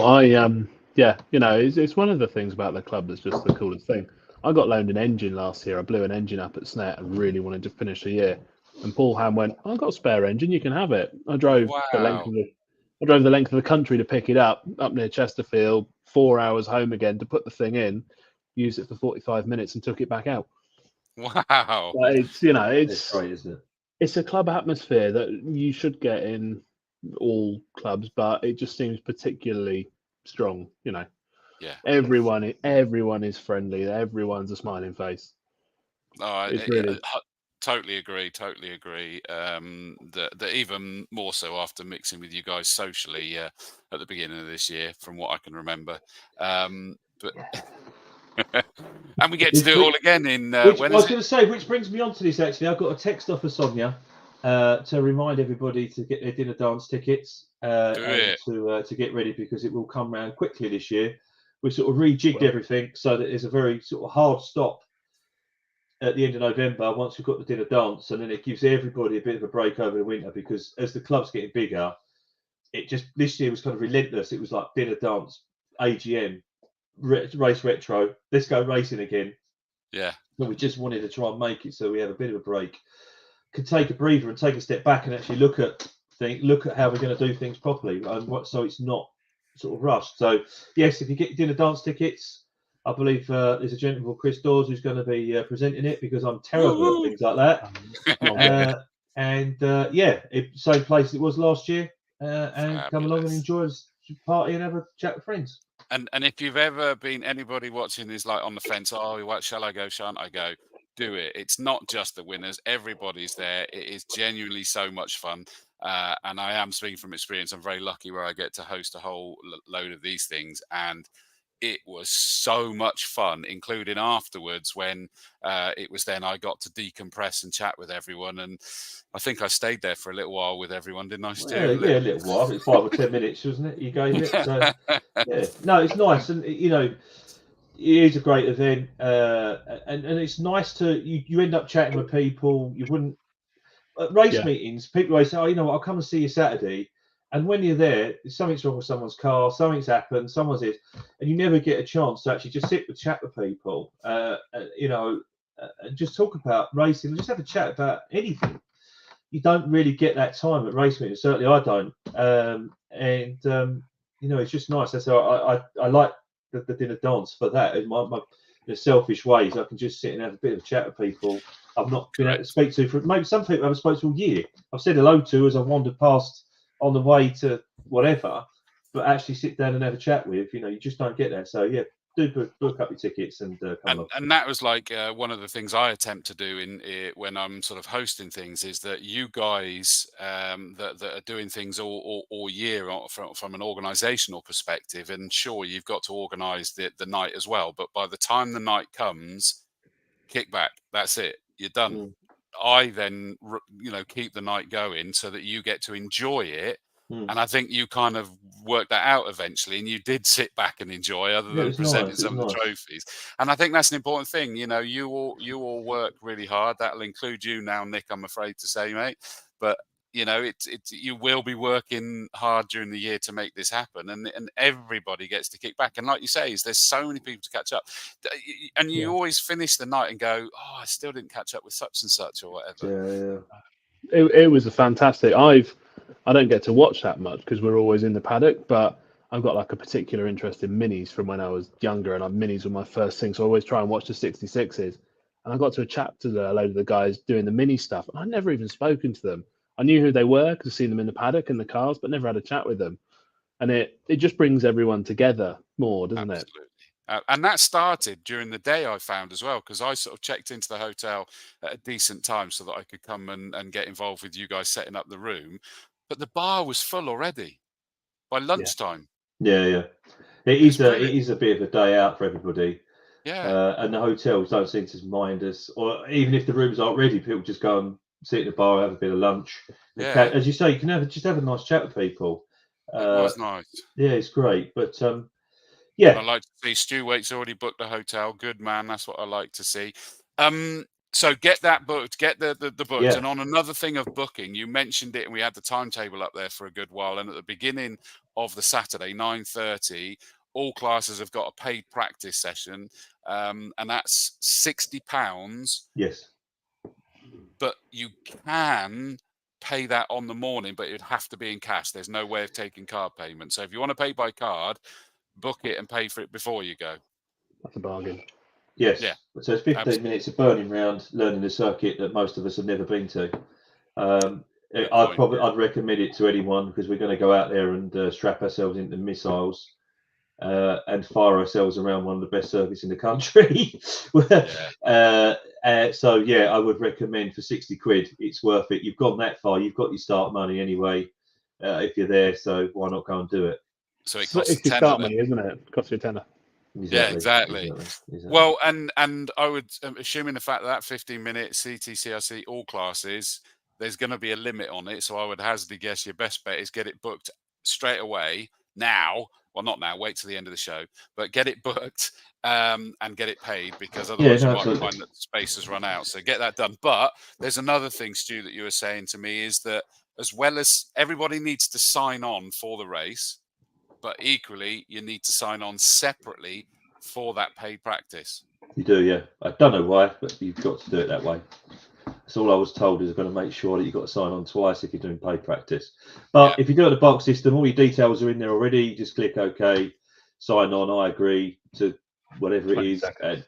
It's one of the things about the club that's just the coolest thing. I got loaned an engine last year. I blew an engine up at Snet and really wanted to finish the year. And Paul Ham went, "I've got a spare engine. You can have it." I drove the length of the country to pick it up near Chesterfield. 4 hours home again to put the thing in. Used it for 45 minutes and took it back out. Wow. But it's great, isn't it? It's a club atmosphere that you should get in all clubs, but it just seems particularly strong. Yeah. Everyone is friendly. Everyone's a smiling face. Totally agree. That even more so after mixing with you guys socially at the beginning of this year, from what I can remember. But. And we get to do it all again in. I was going to say, which brings me on to this. Actually, I've got a text off of Sonia to remind everybody to get their dinner dance tickets to get ready, because it will come round quickly this year. We sort of rejigged everything so that there's a very sort of hard stop at the end of November once we've got the dinner dance, and then it gives everybody a bit of a break over the winter, because as the club's getting bigger, this year was kind of relentless. It was like dinner dance, AGM. Race retro, let's go racing again. Yeah. But we just wanted to try and make it so we have a bit of a break, could take a breather and take a step back and actually look at how we're going to do things properly, and so it's not sort of rushed. So yes, if you get your dinner dance tickets, I believe there's a gentleman called Chris Dawes who's going to be presenting it, because I'm terrible at things like that. Same place it was last year. and come along and enjoy a party and have a chat with friends. And if you've ever been, anybody watching is like on the fence, oh, what shall I go, shan't I go? Do it. It's not just the winners. Everybody's there. It is genuinely so much fun. And I am speaking from experience. I'm very lucky where I get to host a whole load of these things. And it was so much fun, including afterwards when it was then I got to decompress and chat with everyone. And I think I stayed there for a little while with everyone, didn't I, Stu? Yeah, a little while. It's 5 or 10 minutes, wasn't it? You gave it. So, yeah. No, it's nice. And, you know, it is a great event. And it's nice to, you end up chatting with people. You wouldn't, at race meetings, people always say, oh, you know what, I'll come and see you Saturday. And when you're there, something's wrong with someone's car, something's happened, someone's this, and you never get a chance to actually just sit and chat with people, you know, and just talk about racing, and just have a chat about anything. You don't really get that time at race meetings. Certainly, I don't. You know, it's just nice. That's how I like the dinner dance for that. In my selfish ways, I can just sit and have a bit of a chat with people I've not been able to speak to for maybe some people I haven't spoken to all year. I've said hello to as I wandered past on the way to whatever, but actually sit down and have a chat with, you know, you just don't get that. So yeah, do book up your tickets and come along. And that was like one of the things I attempt to do when I'm sort of hosting things is that you guys that are doing things all year from an organizational perspective, and sure, you've got to organize the night as well, but by the time the night comes, kick back, that's it, you're done. I then, you know, keep the night going so that you get to enjoy it. And I think you kind of worked that out eventually, and you did sit back and enjoy, other than presenting some of the trophies. And I think that's an important thing. You know, you all work really hard. That'll include you now, Nick, I'm afraid to say, mate. But you know, you will be working hard during the year to make this happen, and everybody gets to kick back. And like you say, there's so many people to catch up, and you always finish the night and go, oh, I still didn't catch up with such and such or whatever. Yeah. It was a fantastic. I don't get to watch that much because we're always in the paddock, but I've got like a particular interest in minis from when I was younger, and minis were my first thing. So I always try and watch the 66s. And I got to a chat to a load of the guys doing the mini stuff, and I'd never even spoken to them. I knew who they were because I've seen them in the paddock in the cars, but never had a chat with them. And it just brings everyone together more, doesn't it? And that started during the day, I found as well, because I sort of checked into the hotel at a decent time so that I could come and get involved with you guys setting up the room. But the bar was full already by lunchtime. Yeah. It is a bit of a day out for everybody. Yeah. And the hotels don't seem to mind us, or even if the rooms aren't ready, people just go and sit in the bar, have a bit of lunch. Yeah. As you say, you can have a nice chat with people. It was nice. Yeah, it's great. But I like to see Stu Waite's already booked the hotel. Good man. That's what I like to see. So get that booked, get the books. Yeah. And on another thing of booking, you mentioned it, and we had the timetable up there for a good while. And at the beginning of the Saturday, 9:30, all classes have got a paid practice session, and that's £60. Yes. But you can pay that on the morning, but it'd have to be in cash. There's no way of taking card payment. So if you want to pay by card, book it and pay for it before you go. That's a bargain. Yes. Yeah. So it's 15 minutes of burning round, learning the circuit that most of us have never been to. I'd recommend it to anyone, because we're going to go out there and strap ourselves into missiles and fire ourselves around one of the best circuits in the country. So yeah, I would recommend for 60 quid, it's worth it. You've gone that far, you've got your start money anyway if you're there, so why not go and do it? So it costs it's your start money, isn't it? It costs you a tenner. Exactly, yeah, exactly. Well, and I would, assuming the fact that 15-minute CTCRC all classes, there's going to be a limit on it. So I would hazard guess your best bet is get it booked straight away now. Well, not now. Wait till the end of the show, but get it booked and get it paid, because otherwise you might find that space has run out. So get that done. But there's another thing, Stu, that you were saying to me, is that as well as everybody needs to sign on for the race, but equally, you need to sign on separately for that paid practice. You do, yeah. I don't know why, but you've got to do it that way. That's all I was told, is I've got to make sure that you've got to sign on twice if you're doing paid practice. But if you do it the box system, all your details are in there already. You just click OK, sign on, I agree to whatever it is. And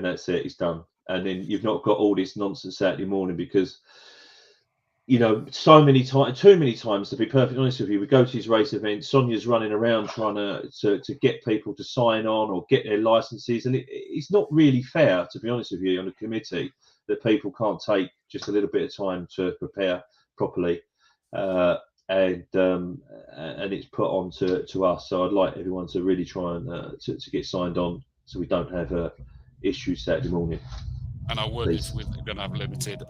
that's it. It's done. And then you've not got all this nonsense Saturday morning, because you know, so many times, too many times, to be perfectly honest with you, we go to these race events, Sonia's running around trying to get people to sign on or get their licenses, and it's not really fair, to be honest with you, on a committee, that people can't take just a little bit of time to prepare properly, and it's put on to us. So I'd like everyone to really try and to get signed on, so we don't have issues Saturday morning. And I would if we're going to have limited.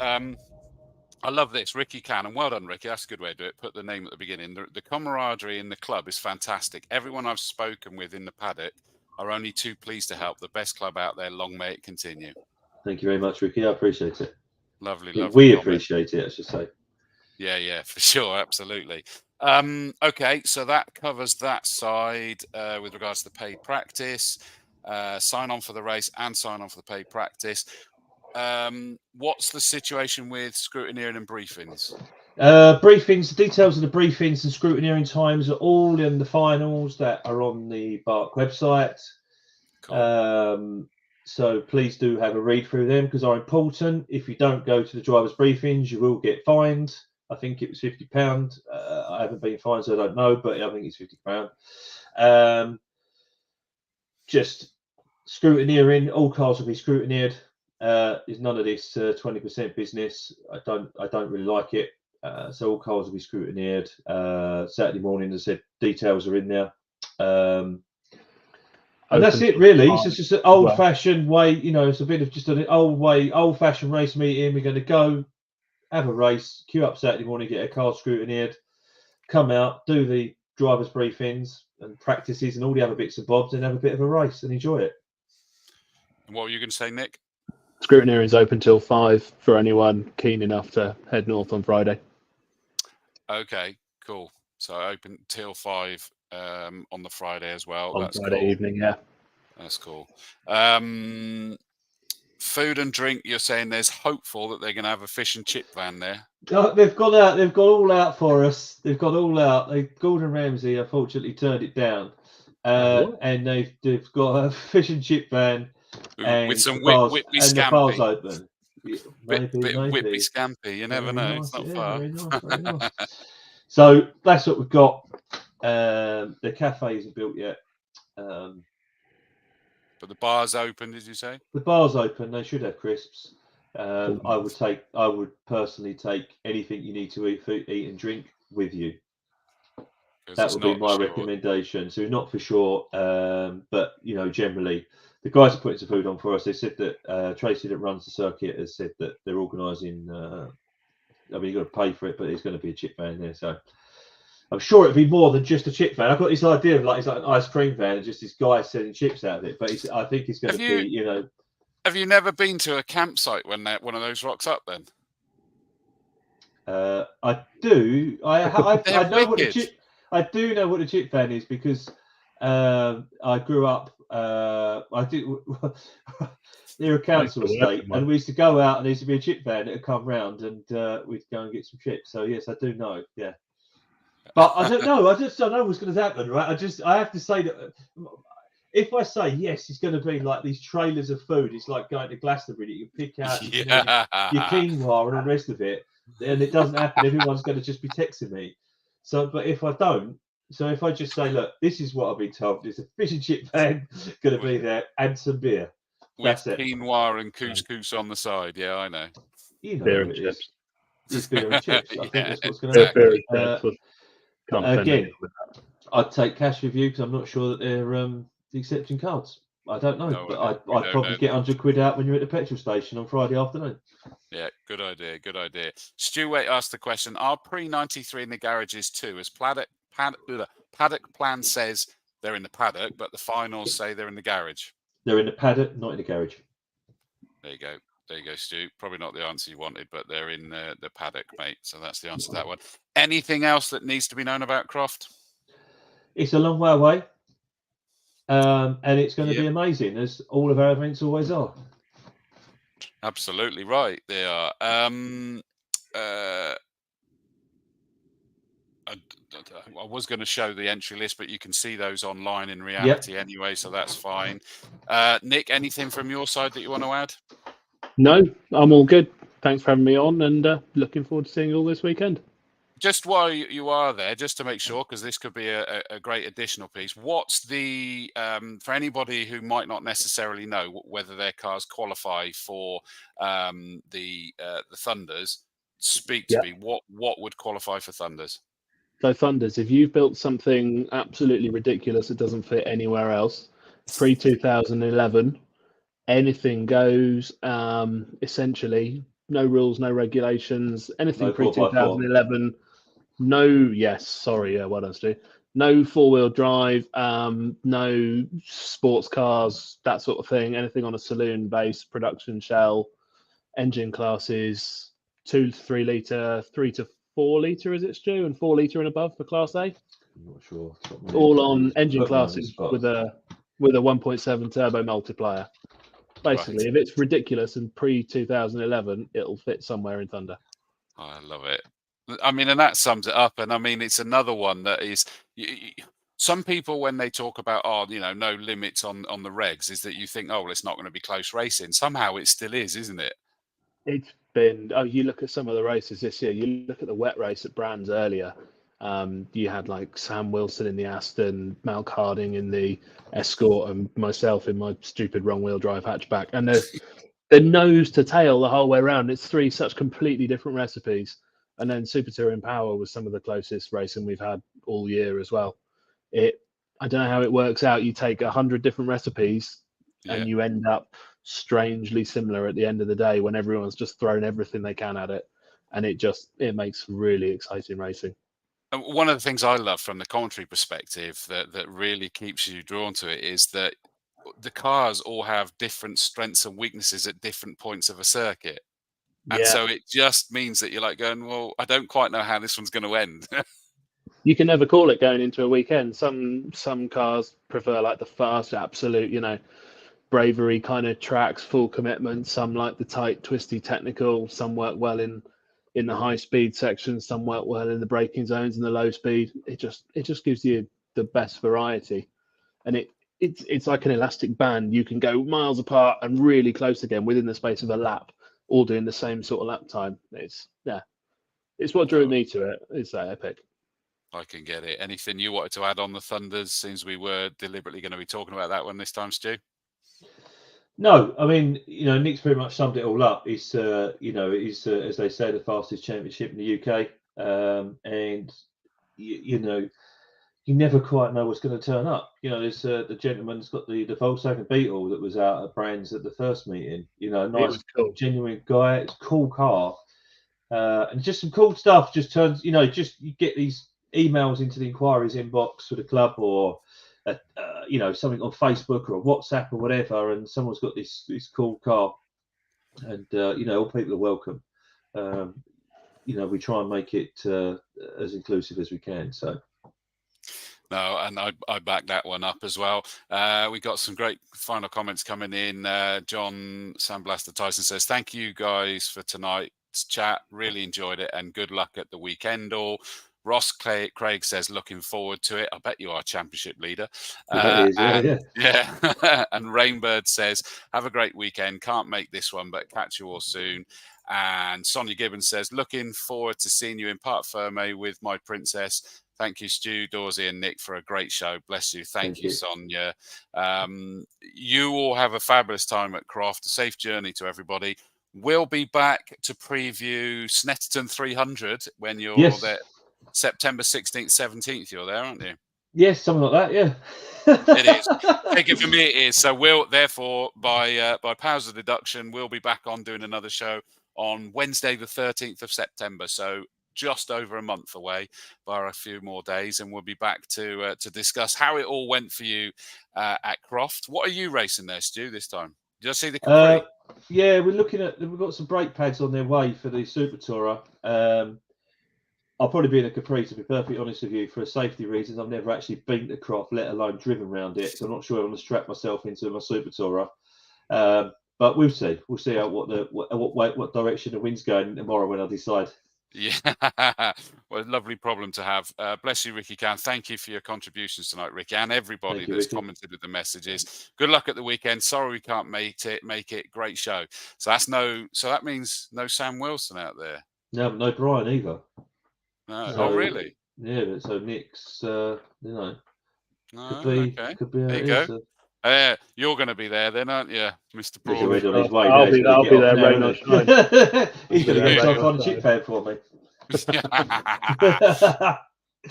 I love this, Ricky Cannon. Well done, Ricky. That's a good way to do it. Put the name at the beginning. The camaraderie in the club is fantastic. Everyone I've spoken with in the paddock are only too pleased to help. The best club out there. Long may it continue. Thank you very much, Ricky. I appreciate it. Lovely. We appreciate it, I should say. Yeah, for sure. Absolutely. Okay, so that covers that side with regards to the paid practice, sign on for the race and sign on for the paid practice. What's the situation with scrutineering and briefings? Briefings, the details of the briefings and scrutineering times are all in the finals that are on the BARC website. Cool. So please do have a read through them, because they're important. If you don't go to the drivers' briefings, you will get fined. I think it was £50. I haven't been fined, so I don't know, but I think it's £50. Just scrutineering, all cars will be scrutineered. There's none of this 20% business. I don't really like it. So all cars will be scrutineered. Saturday morning, as I said, details are in there. And that's it, really. It's just an old-fashioned way. You know, it's a bit of just an old-fashioned race meeting. We're going to go have a race, queue up Saturday morning, get a car scrutineered, come out, do the drivers' briefings and practices and all the other bits and bobs, and have a bit of a race and enjoy it. And what were you going to say, Nick? Scrutineering is open till 5 for anyone keen enough to head north on Friday. Okay, cool. So open till 5 on the Friday as well. That's Friday evening, yeah. That's cool. Food and drink, you're saying there's hopeful that they're going to have a fish and chip van there. They've gone out. They've got all out for us. They've got all out. Gordon Ramsay unfortunately turned it down, and they've got a fish and chip van. And with some whippy scampi. The bar's open. Maybe. Whippy scampi. You never know. Nice. It's not far. Very nice, very nice. So that's what we've got. The cafe isn't built yet. But the bar's open, did you say? The bar's open. They should have crisps. I would personally take anything you need to eat and drink with you. That would be my recommendation. So not for sure, but you know, generally, the guys are putting some food on for us. They said that Tracy, that runs the circuit, has said that they're organising. I mean, you've got to pay for it, but there's going to be a chip van there. So I'm sure it'd be more than just a chip van. I've got this idea of like it's like an ice cream van and just this guy selling chips out of it. But I think it's going to be, you know. Have you never been to a campsite when one of those rocks up? Then I do. I know what the chip. I do know what the chip van is because I grew up. I did. They're a council estate, and we used to go out, and there used to be a chip van that would come round, and we'd go and get some chips. So yes, I do know. Yeah, but I don't know. I just don't know what's going to happen, right? I have to say that if I say yes, it's going to be like these trailers of food. It's like going to Glastonbury. You pick out your quinoa and all the rest of it, and it doesn't happen. Everyone's going to just be texting me. So, but if I don't. So if I just say, look, this is what I've been told. There's a fish and chip van going to be there and some beer. With quinoa and couscous on the side. Yeah, I know. You know beer and chips. It's beer and chips. I think that's what's going to happen. Again, I'd take cash with you because I'm not sure that they're accepting cards. I don't know, but I'd probably get £100 out when you're at the petrol station on Friday afternoon. Yeah, good idea. Good idea. Stuart asked the question: are pre-93 in the garages too? As paddock plan says they're in the paddock, but the finals say they're in the garage. They're in the paddock, not in the garage. There you go, Stu. Probably not the answer you wanted, but they're in the paddock, mate. So that's the answer to that one. Anything else that needs to be known about Croft? It's a long way away, and it's going to be amazing, as all of our events always are. Absolutely right, they are. I was going to show the entry list, but you can see those online in reality anyway, so that's fine. Nick, anything from your side that you want to add? No, I'm all good. thanks for having me on, and looking forward to seeing you all this weekend. Just while you are there, just to make sure, because this could be a great additional piece. What's the for anybody who might not necessarily know whether their cars qualify for the Thunders? Speak to me. What would qualify for Thunders? So Thunders, if you've built something absolutely ridiculous that doesn't fit anywhere else, pre-2011, anything goes. Essentially, no rules, no regulations. Anything No 4x4. pre-2011. No, yes, sorry, well done, Stu. No four-wheel drive, no sports cars, that sort of thing. Anything on a saloon base, production shell, engine classes, 2 to 3 litre, 3 to 4 litre, is it, Stu? And 4 litre and above for Class A. I'm not sure. All on engine classes with a 1.7 turbo multiplier. Basically, Right. if it's ridiculous and pre-2011, it'll fit somewhere in Thunder. Oh, I love it. I mean, and that sums it up. And I mean, it's another one that is. Some people, when they talk about, no limits on the regs, is that you think, oh, well, it's not going to be close racing. Somehow it still is, isn't it? It's been. Oh, you look at some of the races this year. You look at the wet race at Brands earlier. You had like Sam Wilson in the Aston, Malc Harding in the Escort, and myself in my stupid wrong-wheel drive hatchback. And they're nose to tail the whole way around. It's 3 such completely different recipes. And then Super Touring Power was some of the closest racing we've had all year as well. I don't know how it works out. You take 100 different recipes and you end up strangely similar at the end of the day when everyone's just thrown everything they can at it. And it makes really exciting racing. One of the things I love from the commentary perspective that really keeps you drawn to it is that the cars all have different strengths and weaknesses at different points of a circuit. And so it just means that you're like going, well, I don't quite know how this one's going to end. You can never call it going into a weekend. Some cars prefer like the fast, absolute, bravery kind of tracks, full commitment. Some like the tight, twisty technical. Some work well in the high speed sections. Some work well in the braking zones and the low speed. It just gives you the best variety, and it's like an elastic band. You can go miles apart and really close again within the space of a lap, all doing the same sort of lap time. It's what drew me to it. It's that epic. I can get it. Anything you wanted to add on the Thunders, since we were deliberately going to be talking about that one this time, Stu? No, I mean, Nick's pretty much summed it all up. It's, as they say, the fastest championship in the UK. And, you never quite know what's going to turn up. There's the gentleman's got the Volkswagen Beetle that was out at Brands at the first meeting. Nice, cool. Genuine guy. It's a cool car. And just some cool stuff. Just turns, just you get these emails into the inquiries inbox for the club, or something on Facebook or WhatsApp or whatever, and someone's got this cool car, and all people are welcome. We try and make it as inclusive as we can. So. No, and I back that one up as well. We got some great final comments coming in. John Sandblaster Tyson says, "Thank you guys for tonight's chat. Really enjoyed it, and good luck at the weekend all." Ross Craig says, "Looking forward to it." I bet you are championship leader. Yeah. And Rainbird says, "Have a great weekend. Can't make this one, but catch you all soon." And Sonia Gibbons says, "Looking forward to seeing you in Parc Ferme with my princess. Thank you, Stu, Dawsey, and Nick, for a great show. Bless you. Thank you, Sonia. You all have a fabulous time at Croft. A safe journey to everybody. We'll be back to preview Snetterton 300 when you're there. September 16th, 17th, you're there, aren't you? Yes, something like that, yeah. It is. Take it from me, it is. So we'll, therefore, by powers of deduction, we'll be back on doing another show on Wednesday, the 13th of September. So just over a month away by a few more days, and we'll be back to discuss how it all went for you at Croft. What are you racing there, Stu, this time? Did I see the Capri? Yeah, we've got some brake pads on their way for the Super Tourer. I'll probably be in a Capri, to be perfectly honest with you, for safety reasons. I've never actually been to Croft, let alone driven around it. So I'm not sure I want to strap myself into my Super Tourer. But we'll see. We'll see what direction the wind's going tomorrow when I decide. Yeah, well, lovely problem to have. Bless you, Ricky Can. Thank you for your contributions tonight, Ricky, and everybody Thank you, that's Ricky. commented with the messages. Good luck at the weekend. Sorry we can't make it. Great show. So that means no Sam Wilson out there. No Brian either. No. So, Oh, really? Yeah, but so Nick's, you know, Oh, could be how There it you is. go. You're going to be there then, aren't you, Mr. He's Prawley? already on his way. I'll now. be He's gonna there. I'll get be off there, now, rain or isn't shine. he? He's going to Yeah, go try rain and or find a chip shine. fan for me.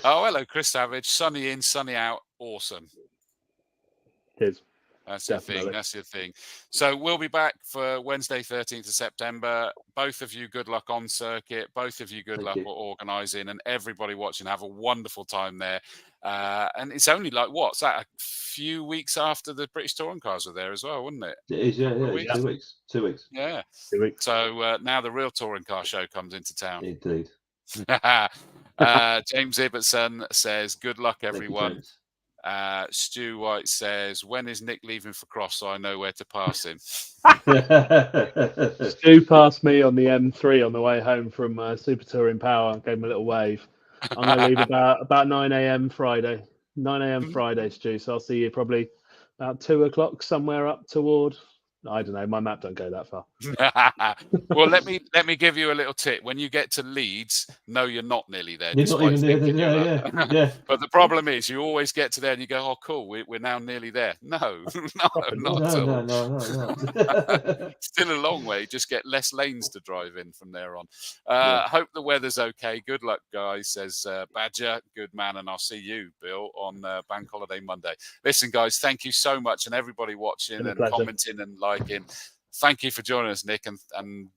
Oh, hello, Chris Savage. Sunny in, sunny out. Awesome. Cheers. That's your Definitely. thing. That's your thing. So we'll be back for Wednesday, 13th of September. Both of you, good luck on circuit. Both of you, good luck organising, and everybody watching, have a wonderful time there. And it's only like, what's that? A few weeks after the British Touring Cars were there as well, wasn't it? It is, yeah. It's 2 weeks. 2 weeks. Yeah. 2 weeks. So now the real touring car show comes into town. Indeed. James Ibbotson says, good luck, everyone. Thank you, Stu White says, when is Nick leaving for Cross so I know where to pass him? Stu passed me on the M3 on the way home from Super Touring Power. Gave him a little wave. I'm going to leave about 9 a.m. Friday. 9 a.m. Friday, Stu. So I'll see you probably about 2 o'clock somewhere up toward. I don't know. My map don't go that far. Well, let me give you a little tip. When you get to Leeds, no, you're not nearly there. You're not even there. Yeah. But the problem is, you always get to there and you go, "Oh, cool, we're now nearly there." No, not at all. No. Still a long way. Just get less lanes to drive in from there on. Yeah. Hope the weather's okay. Good luck, guys. Says Badger. Good man, and I'll see you, Bill, on Bank Holiday Monday. Listen, guys, thank you so much, and everybody watching and commenting and liking. Thank you for joining us, Nick, and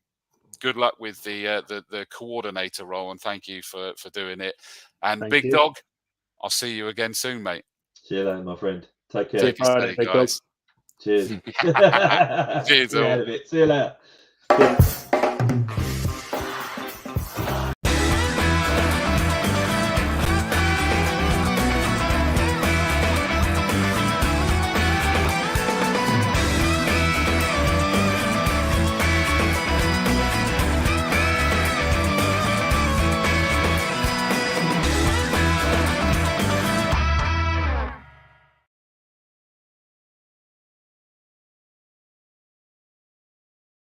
good luck with the coordinator role, and thank you for doing it. And Thank Big you. Dawg, I'll see you again soon, mate. See you later, my friend. Take care. Take it steady, guys. Cheers. Cheers, all. See you later.